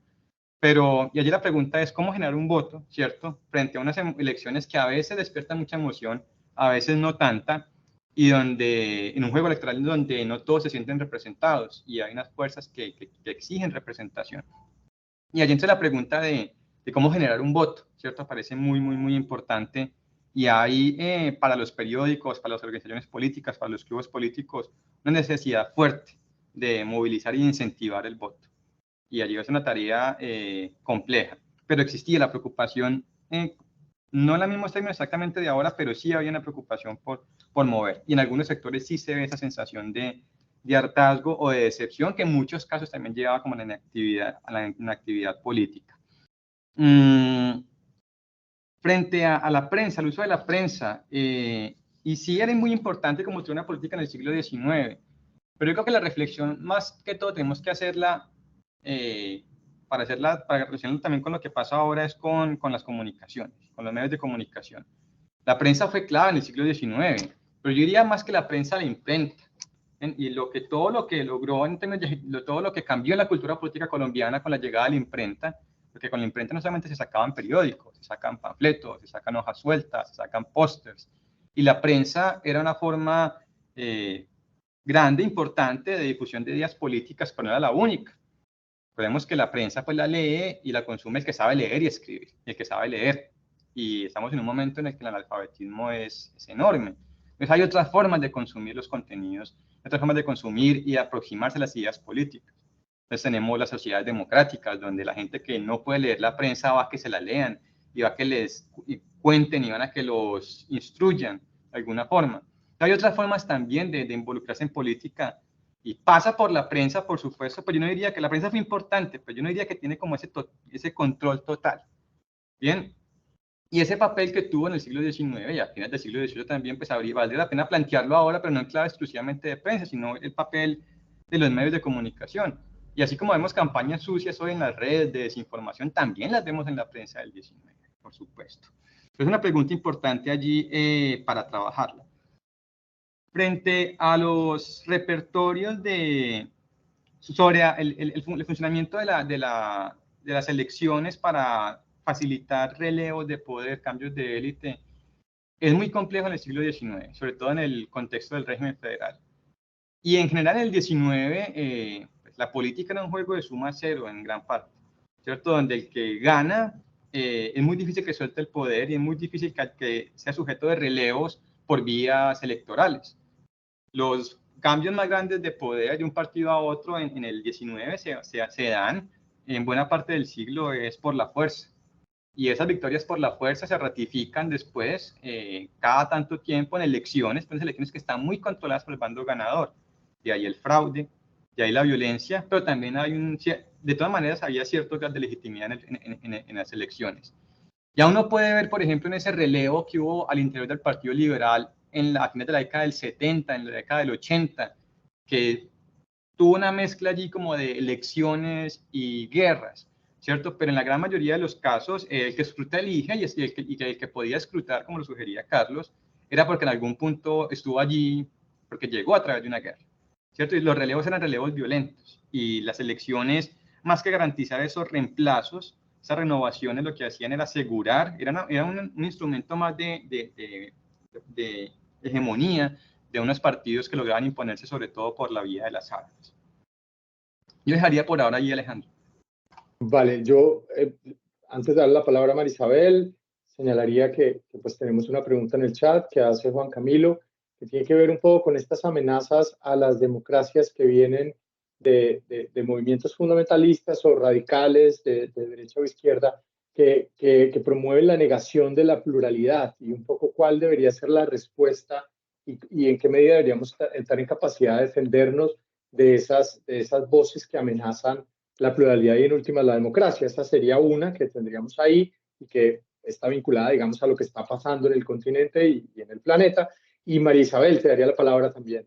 Pero, y allí la pregunta es cómo generar un voto, ¿cierto? Frente a unas elecciones que a veces despiertan mucha emoción, a veces no tanta, y donde, en un juego electoral donde no todos se sienten representados, y hay unas fuerzas que exigen representación. Y allí entra la pregunta de cómo generar un voto, ¿cierto? Parece muy, muy, muy importante. Y hay para los periódicos, para las organizaciones políticas, para los clubes políticos, una necesidad fuerte de movilizar e incentivar el voto. Y allí es una tarea compleja. Pero existía la preocupación, no en la misma términos exactamente de ahora, pero sí había una preocupación por mover. Y en algunos sectores sí se ve esa sensación de hartazgo o de decepción, que en muchos casos también llevaba como a la inactividad política. Frente a la prensa, el uso de la prensa, y sí era muy importante como tuvo una política en el siglo XIX, pero yo creo que la reflexión más que todo tenemos que hacerla, para relacionarlo también con lo que pasa ahora, es con las comunicaciones, con los medios de comunicación. La prensa fue clave en el siglo XIX, pero yo diría más que la prensa, la imprenta. Y todo lo que logró, todo lo que cambió en la cultura política colombiana con la llegada de la imprenta, porque con la imprenta no solamente se sacaban periódicos, se sacan panfletos, se sacan hojas sueltas, se sacan pósters, y la prensa era una forma grande, importante de difusión de ideas políticas, pero no era la única. Recordemos que la prensa pues la lee y la consume el que sabe leer y escribir, el que sabe leer, y estamos en un momento en el que el analfabetismo es enorme. Entonces hay otras formas de consumir los contenidos, otras formas de consumir y aproximarse a las ideas políticas. Entonces tenemos las sociedades democráticas, donde la gente que no puede leer la prensa va a que se la lean, y va a que les cuenten y van a que los instruyan de alguna forma. Hay otras formas también de involucrarse en política, y pasa por la prensa, por supuesto, pero yo no diría que la prensa fue importante, pero yo no diría que tiene como ese control total. Bien, y ese papel que tuvo en el siglo XIX y a finales del siglo XVIII también, pues valdría la pena plantearlo ahora, pero no en clave exclusivamente de prensa, sino el papel de los medios de comunicación. Y así como vemos campañas sucias hoy en las redes de desinformación, también las vemos en la prensa del XIX, por supuesto. Es una pregunta importante allí para trabajarla. Frente a los repertorios sobre el funcionamiento de las elecciones para facilitar relevos de poder, cambios de élite, es muy complejo en el siglo XIX, sobre todo en el contexto del régimen federal. Y en general en el XIX, pues la política era un juego de suma cero en gran parte, ¿cierto? Donde el que gana es muy difícil que suelte el poder y es muy difícil que sea sujeto de relevos por vías electorales. Los cambios más grandes de poder de un partido a otro en el 19 se dan en buena parte del siglo es por la fuerza. Y esas victorias por la fuerza se ratifican después, cada tanto tiempo, en elecciones que están muy controladas por el bando ganador. De ahí el fraude, de ahí la violencia, pero también de todas maneras había cierto grado de legitimidad en las elecciones. Ya uno puede ver, por ejemplo, en ese relevo que hubo al interior del Partido Liberal a finales de la década del 70, en la década del 80, que tuvo una mezcla allí como de elecciones y guerras, ¿cierto? Pero en la gran mayoría de los casos, el que escruta elige y el que podía escrutar, como lo sugería Carlos, era porque en algún punto estuvo allí, porque llegó a través de una guerra, ¿cierto? Y los relevos eran relevos violentos, y las elecciones, más que garantizar esos reemplazos, esas renovaciones, lo que hacían era asegurar, era un instrumento más de hegemonía de unos partidos que lograban imponerse sobre todo por la vía de las armas. Yo dejaría por ahora ahí, Alejandro. Vale, yo antes de darle la palabra a Marisabel, señalaría que pues tenemos una pregunta en el chat que hace Juan Camilo, que tiene que ver un poco con estas amenazas a las democracias que vienen de movimientos fundamentalistas o radicales de derecha o izquierda que promueven la negación de la pluralidad, y un poco cuál debería ser la respuesta y en qué medida deberíamos estar en capacidad de defendernos de esas voces que amenazan la pluralidad y en última la democracia. Esa sería una que tendríamos ahí y que está vinculada, digamos, a lo que está pasando en el continente y en el planeta. Y María Isabel, te daría la palabra también.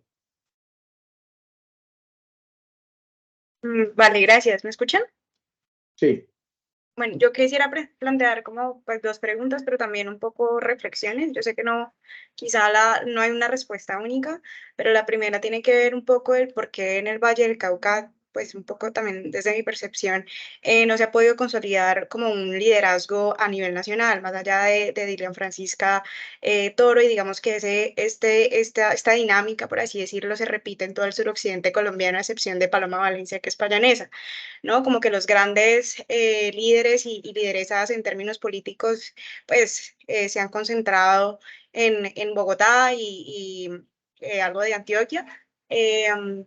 Vale, gracias. ¿Me escuchan? Sí. Bueno, yo quisiera plantear como pues 2 preguntas, pero también un poco reflexiones. Yo sé que no, quizá no hay una respuesta única, pero la primera tiene que ver un poco el por qué en el Valle del Cauca, pues un poco también desde mi percepción, no se ha podido consolidar como un liderazgo a nivel nacional, más allá de Dilian Francisca Toro, y digamos que esta dinámica, por así decirlo, se repite en todo el suroccidente colombiano, a excepción de Paloma Valencia, que es payanesa, ¿no? Como que los grandes líderes y lideresas en términos políticos, pues se han concentrado en Bogotá y algo de Antioquia,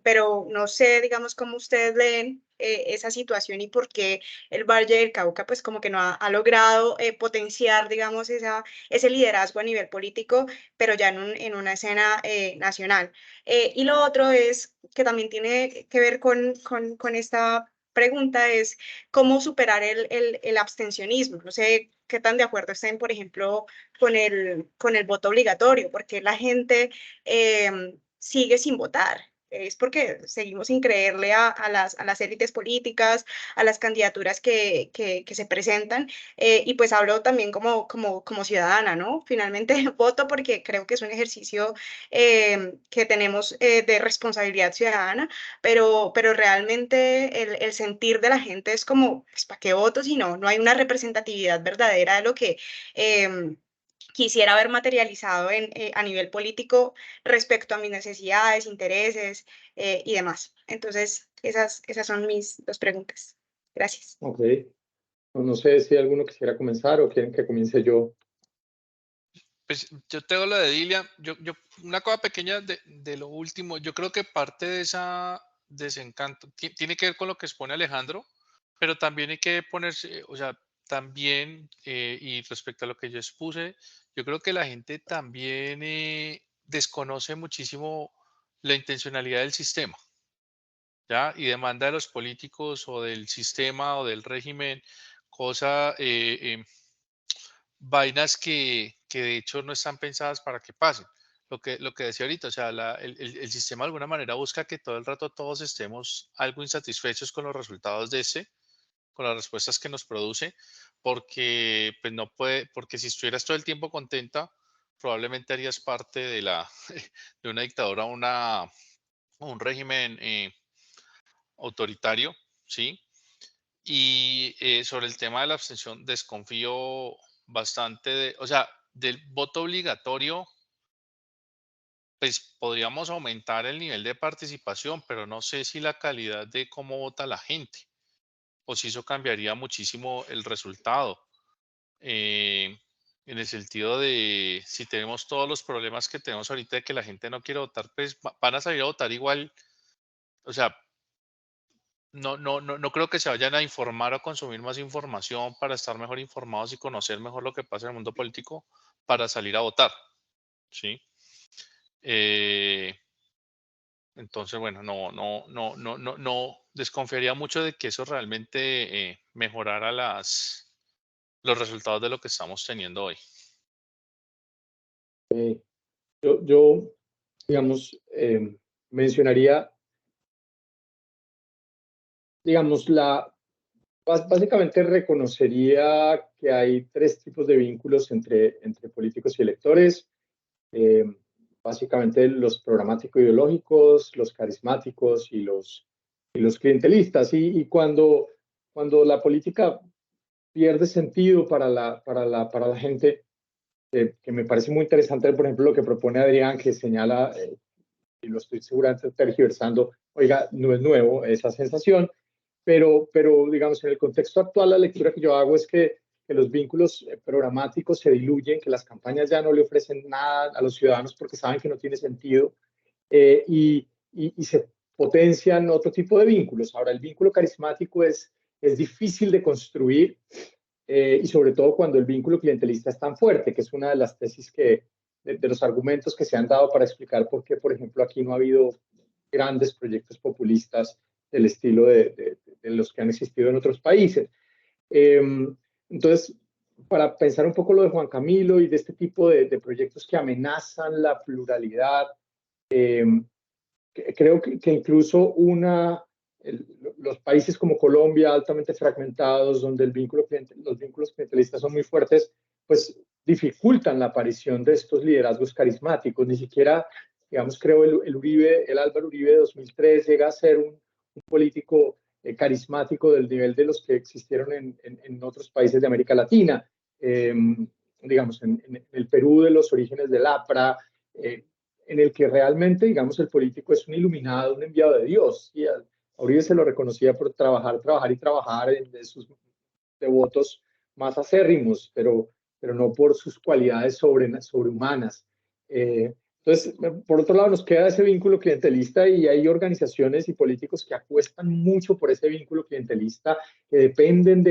pero no sé, digamos, cómo ustedes leen esa situación y por qué el Valle del Cauca, pues como que no ha logrado potenciar, digamos, ese liderazgo a nivel político, pero ya en una escena nacional. Y lo otro es que también tiene que ver con esta pregunta es cómo superar el abstencionismo. No sé qué tan de acuerdo estén, por ejemplo, con el voto obligatorio, porque la gente sigue sin votar. Es porque seguimos sin creerle a las élites políticas, a las candidaturas que se presentan, y pues hablo también como ciudadana, ¿no? Finalmente voto porque creo que es un ejercicio que tenemos de responsabilidad ciudadana, pero realmente el sentir de la gente es como, pues, ¿para qué voto si no hay una representatividad verdadera de lo que quisiera ver materializado a nivel político respecto a mis necesidades, intereses y demás? Entonces, esas son mis 2 preguntas. Gracias. Ok. No sé si alguno quisiera comenzar o quieren que comience yo. Pues yo tengo lo de Dilian. Una cosa pequeña de lo último. Yo creo que parte de ese desencanto tiene que ver con lo que expone Alejandro, pero también hay que ponerse, o sea, también, y respecto a lo que yo expuse, yo creo que la gente también desconoce muchísimo la intencionalidad del sistema, ¿ya? Y demanda de los políticos o del sistema o del régimen, cosa, vainas que de hecho no están pensadas para que pasen. Lo que decía ahorita, o sea, el sistema de alguna manera busca que todo el rato todos estemos algo insatisfechos con los resultados con las respuestas que nos produce, porque pues no puede, porque si estuvieras todo el tiempo contenta, probablemente harías parte de una dictadura, o un régimen autoritario, ¿sí? Y sobre el tema de la abstención, desconfío bastante o sea, del voto obligatorio, pues podríamos aumentar el nivel de participación, pero no sé si la calidad de cómo vota la gente o si eso cambiaría muchísimo el resultado. eh, en el sentido de si tenemos todos los problemas que tenemos ahorita de que la gente no quiere votar, pues van a salir a votar igual. O sea, no creo que se vayan a informar o consumir más información para estar mejor informados y conocer mejor lo que pasa en el mundo político para salir a votar, ¿sí? Eh, entonces, bueno, no desconfiaría mucho de que eso realmente mejorara los resultados de lo que estamos teniendo hoy. Yo digamos, mencionaría, digamos, básicamente reconocería que hay 3 tipos de vínculos entre políticos y electores. eh, Básicamente los programático-ideológicos, los carismáticos y los clientelistas. Y cuando la política pierde sentido para la gente, que me parece muy interesante, por ejemplo, lo que propone Adrián, que señala, y lo estoy seguramente tergiversando, oiga, no es nuevo esa sensación, pero digamos, en el contexto actual, la lectura que yo hago es que los vínculos programáticos se diluyen, que las campañas ya no le ofrecen nada a los ciudadanos porque saben que no tiene sentido, y se potencian otro tipo de vínculos. Ahora, el vínculo carismático es difícil de construir, y sobre todo cuando el vínculo clientelista es tan fuerte, que es una de las tesis de los argumentos que se han dado para explicar por qué, por ejemplo, aquí no ha habido grandes proyectos populistas del estilo de los que han existido en otros países. Entonces, para pensar un poco lo de Juan Camilo y de este tipo de proyectos que amenazan la pluralidad, creo que incluso los países como Colombia, altamente fragmentados, donde los vínculos clientelistas son muy fuertes, pues dificultan la aparición de estos liderazgos carismáticos. Ni siquiera, digamos, creo el Álvaro Uribe de 2003 llega a ser un político carismático del nivel de los que existieron en otros países de América Latina. Digamos, en el Perú de los orígenes del APRA, en el que realmente, digamos, el político es un iluminado, un enviado de Dios. Y a Uribe se lo reconocía por trabajar de sus devotos más acérrimos, pero no por sus cualidades sobrehumanas. Entonces, por otro lado, nos queda ese vínculo clientelista y hay organizaciones y políticos que apuestan mucho por ese vínculo clientelista, que dependen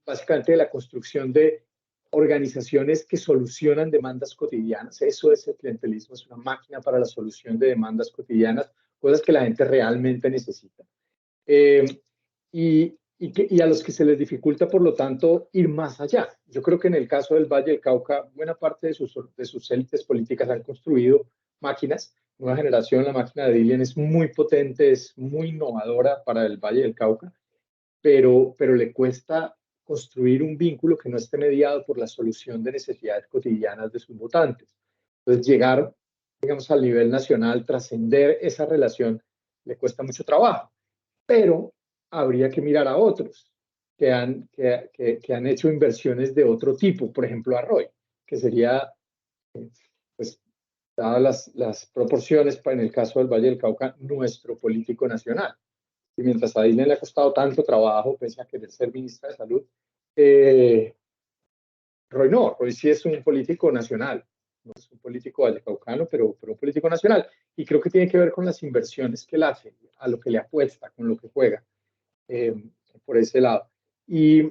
básicamente de la construcción de organizaciones que solucionan demandas cotidianas. Eso es el clientelismo, es una máquina para la solución de demandas cotidianas, cosas que la gente realmente necesita. Y a los que se les dificulta, por lo tanto, ir más allá. Yo creo que en el caso del Valle del Cauca, buena parte de sus élites políticas han construido máquinas. Nueva generación, la máquina de Dilian es muy potente, es muy innovadora para el Valle del Cauca, pero le cuesta construir un vínculo que no esté mediado por la solución de necesidades cotidianas de sus votantes. Entonces, llegar, digamos, al nivel nacional, trascender esa relación, le cuesta mucho trabajo. Pero habría que mirar a otros que han hecho inversiones de otro tipo, por ejemplo, a Roy, que sería, pues, dadas las proporciones, en el caso del Valle del Cauca, nuestro político nacional. Y mientras a Disney le ha costado tanto trabajo, pese a querer ser ministra de Salud, Roy sí es un político nacional, no es un político vallecaucano, pero un político nacional. Y creo que tiene que ver con las inversiones que él hace, a lo que le apuesta, con lo que juega, por ese lado. Y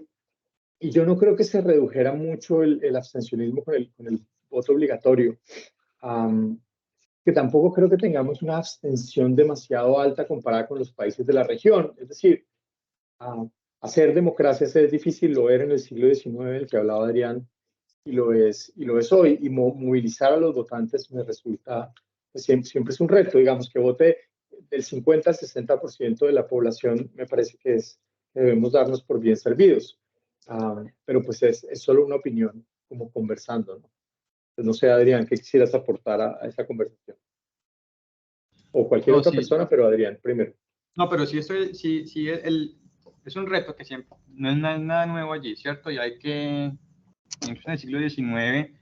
yo no creo que se redujera mucho el abstencionismo con el voto obligatorio. Que tampoco creo que tengamos una abstención demasiado alta comparada con los países de la región. Es decir, hacer democracias es difícil, lo era en el siglo XIX, del que hablaba Adrián, y lo es hoy. Y movilizar a los votantes me resulta, pues siempre es un reto. Digamos, que vote del 50 al 60% de la población, me parece que debemos darnos por bien servidos. Pero pues es solo una opinión, como conversando, ¿no? No sé, Adrián, ¿qué quisieras aportar a esa conversación? O cualquier otra persona, pero Adrián, primero. No, pero sí, es un reto que siempre, no es nada nuevo allí, ¿cierto? Y hay que, incluso en el siglo XIX,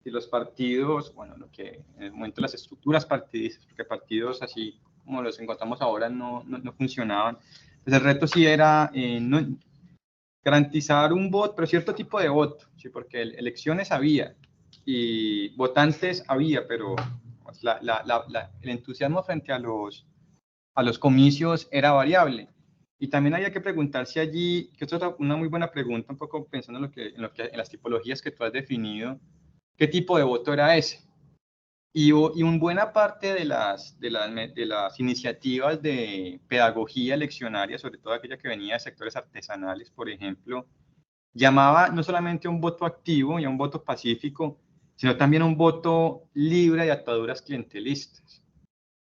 y los partidos, bueno, en el momento las estructuras partidistas, porque partidos así como los encontramos ahora no funcionaban, pues el reto sí era garantizar un voto, pero cierto tipo de voto, ¿sí? Porque elecciones había y votantes había, pero pues, el entusiasmo frente a los comicios era variable. Y también había que preguntarse allí, que es una muy buena pregunta, un poco pensando en las tipologías que tú has definido, ¿qué tipo de voto era ese? Y una buena parte de las iniciativas de pedagogía leccionaria, sobre todo aquella que venía de sectores artesanales, por ejemplo, llamaba no solamente a un voto activo y a un voto pacífico, sino también a un voto libre de ataduras clientelistas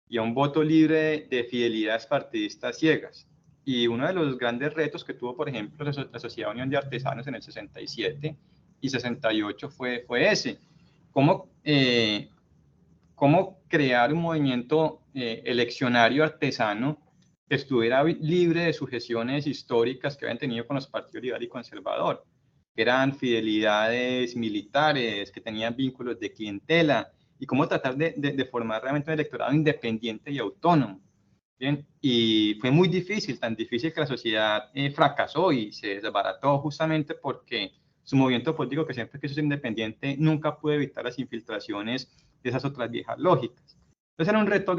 y a un voto libre de fidelidades partidistas ciegas. Y uno de los grandes retos que tuvo, por ejemplo, la Sociedad Unión de Artesanos en el 67 y 68 fue ese. ¿Cómo crear un movimiento eleccionario artesano que estuviera libre de sujeciones históricas que habían tenido con los partidos liberal y conservador? Que eran fidelidades militares, que tenían vínculos de clientela, y cómo tratar de formar realmente un electorado independiente y autónomo. ¿Bien? Y fue muy difícil, tan difícil que la sociedad fracasó y se desbarató justamente porque su movimiento político, que siempre quiso ser independiente, nunca pudo evitar las infiltraciones de esas otras viejas lógicas. Entonces era un reto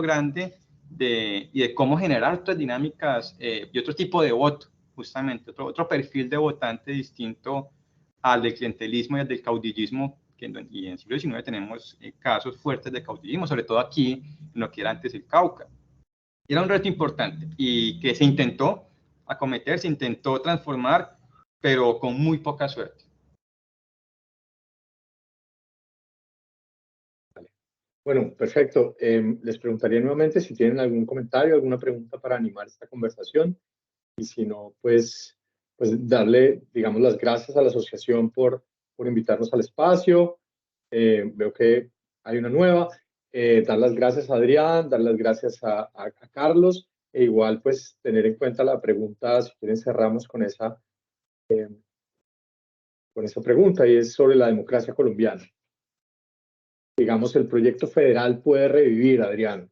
grande de cómo generar otras dinámicas y otro tipo de voto, justamente, otro perfil de votante distinto al del clientelismo y al del caudillismo, y en el siglo XIX tenemos casos fuertes de caudillismo, sobre todo aquí, en lo que era antes el Cauca. Era un reto importante y que se intentó acometer, se intentó transformar, pero con muy poca suerte. Bueno, perfecto. Les preguntaría nuevamente si tienen algún comentario, alguna pregunta para animar esta conversación. Y si no, pues darle, digamos, las gracias a la asociación por invitarnos al espacio. Veo que hay una nueva. Dar las gracias a Adrián, dar las gracias a Carlos, e igual pues tener en cuenta la pregunta, si quieren cerramos con esa pregunta, y es sobre la democracia colombiana. Digamos, el proyecto federal puede revivir, Adrián.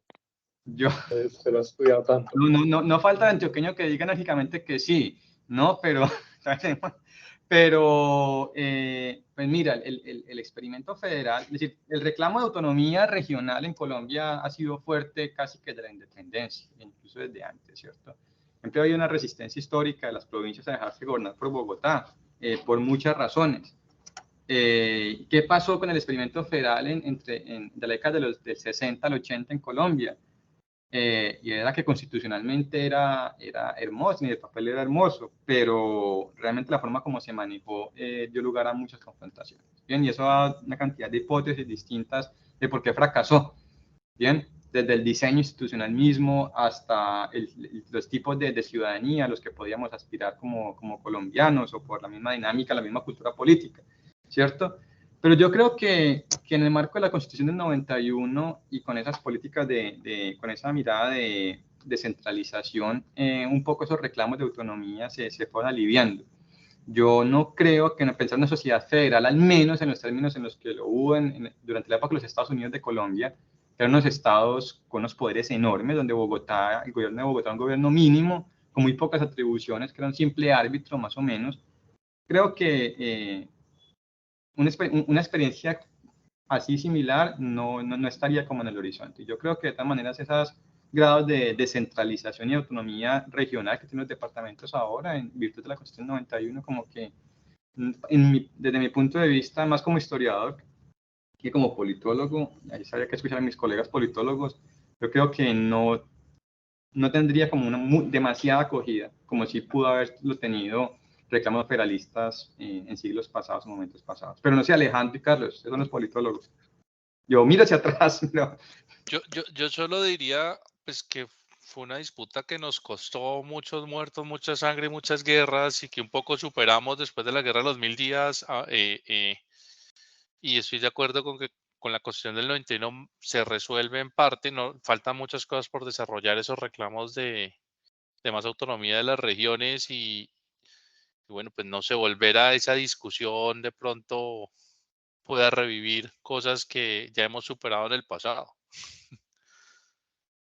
Yo, Usted lo ha estudiado tanto. no falta el antioqueño que diga enérgicamente que sí, ¿no? Pero pues mira, el experimento federal, es decir, el reclamo de autonomía regional en Colombia ha sido fuerte casi que desde la independencia, incluso desde antes, ¿cierto? Siempre ha habido una resistencia histórica de las provincias a dejarse gobernar por Bogotá, por muchas razones. ¿Qué pasó con el experimento federal de la década del 60 al 80 en Colombia? Y era que constitucionalmente era hermoso, y el papel era hermoso, pero realmente la forma como se manejó dio lugar a muchas confrontaciones. Bien, y eso da una cantidad de hipótesis distintas de por qué fracasó. Bien, desde el diseño institucional mismo hasta los tipos de ciudadanía a los que podíamos aspirar como colombianos, o por la misma dinámica, la misma cultura política, ¿cierto? Pero yo creo que en el marco de la Constitución del 91 y con esas políticas con esa mirada de descentralización, un poco esos reclamos de autonomía se fueron aliviando. Yo no creo que pensar en una sociedad federal, al menos en los términos en los que lo hubo durante la época de los Estados Unidos de Colombia, que eran unos estados con unos poderes enormes, donde el gobierno de Bogotá era un gobierno mínimo, con muy pocas atribuciones, que era un simple árbitro más o menos. Creo que una experiencia así similar no estaría como en el horizonte. Yo creo que de todas maneras esos grados de descentralización y autonomía regional que tienen los departamentos ahora, en virtud de la Constitución 91, como que desde mi punto de vista, más como historiador que como politólogo, ahí sabía que escuchar a mis colegas politólogos, yo creo que no tendría como una demasiada acogida, como si pudo haberlo tenido reclamos federalistas en siglos pasados, en momentos pasados. Pero no sé, Alejandro y Carlos, esos son los politólogos. Yo miro hacia atrás. No. Yo solo diría pues que fue una disputa que nos costó muchos muertos, mucha sangre, muchas guerras, y que un poco superamos después de la guerra de los 1000 días. Y estoy de acuerdo con que con la Constitución del 91 se resuelve en parte, no faltan muchas cosas por desarrollar esos reclamos de más autonomía de las regiones, y bueno, pues no se volverá a esa discusión, de pronto pueda revivir cosas que ya hemos superado en el pasado.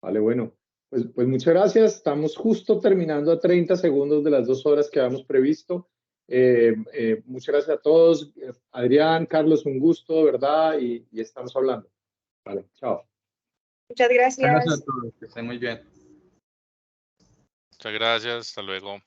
Vale, bueno, pues muchas gracias. Estamos justo terminando a 30 segundos de las 2 horas que habíamos previsto. Muchas gracias a todos. Adrián, Carlos, un gusto, ¿verdad? Y estamos hablando. Vale, chao. Muchas gracias. Gracias a todos, que estén muy bien. Muchas gracias, hasta luego.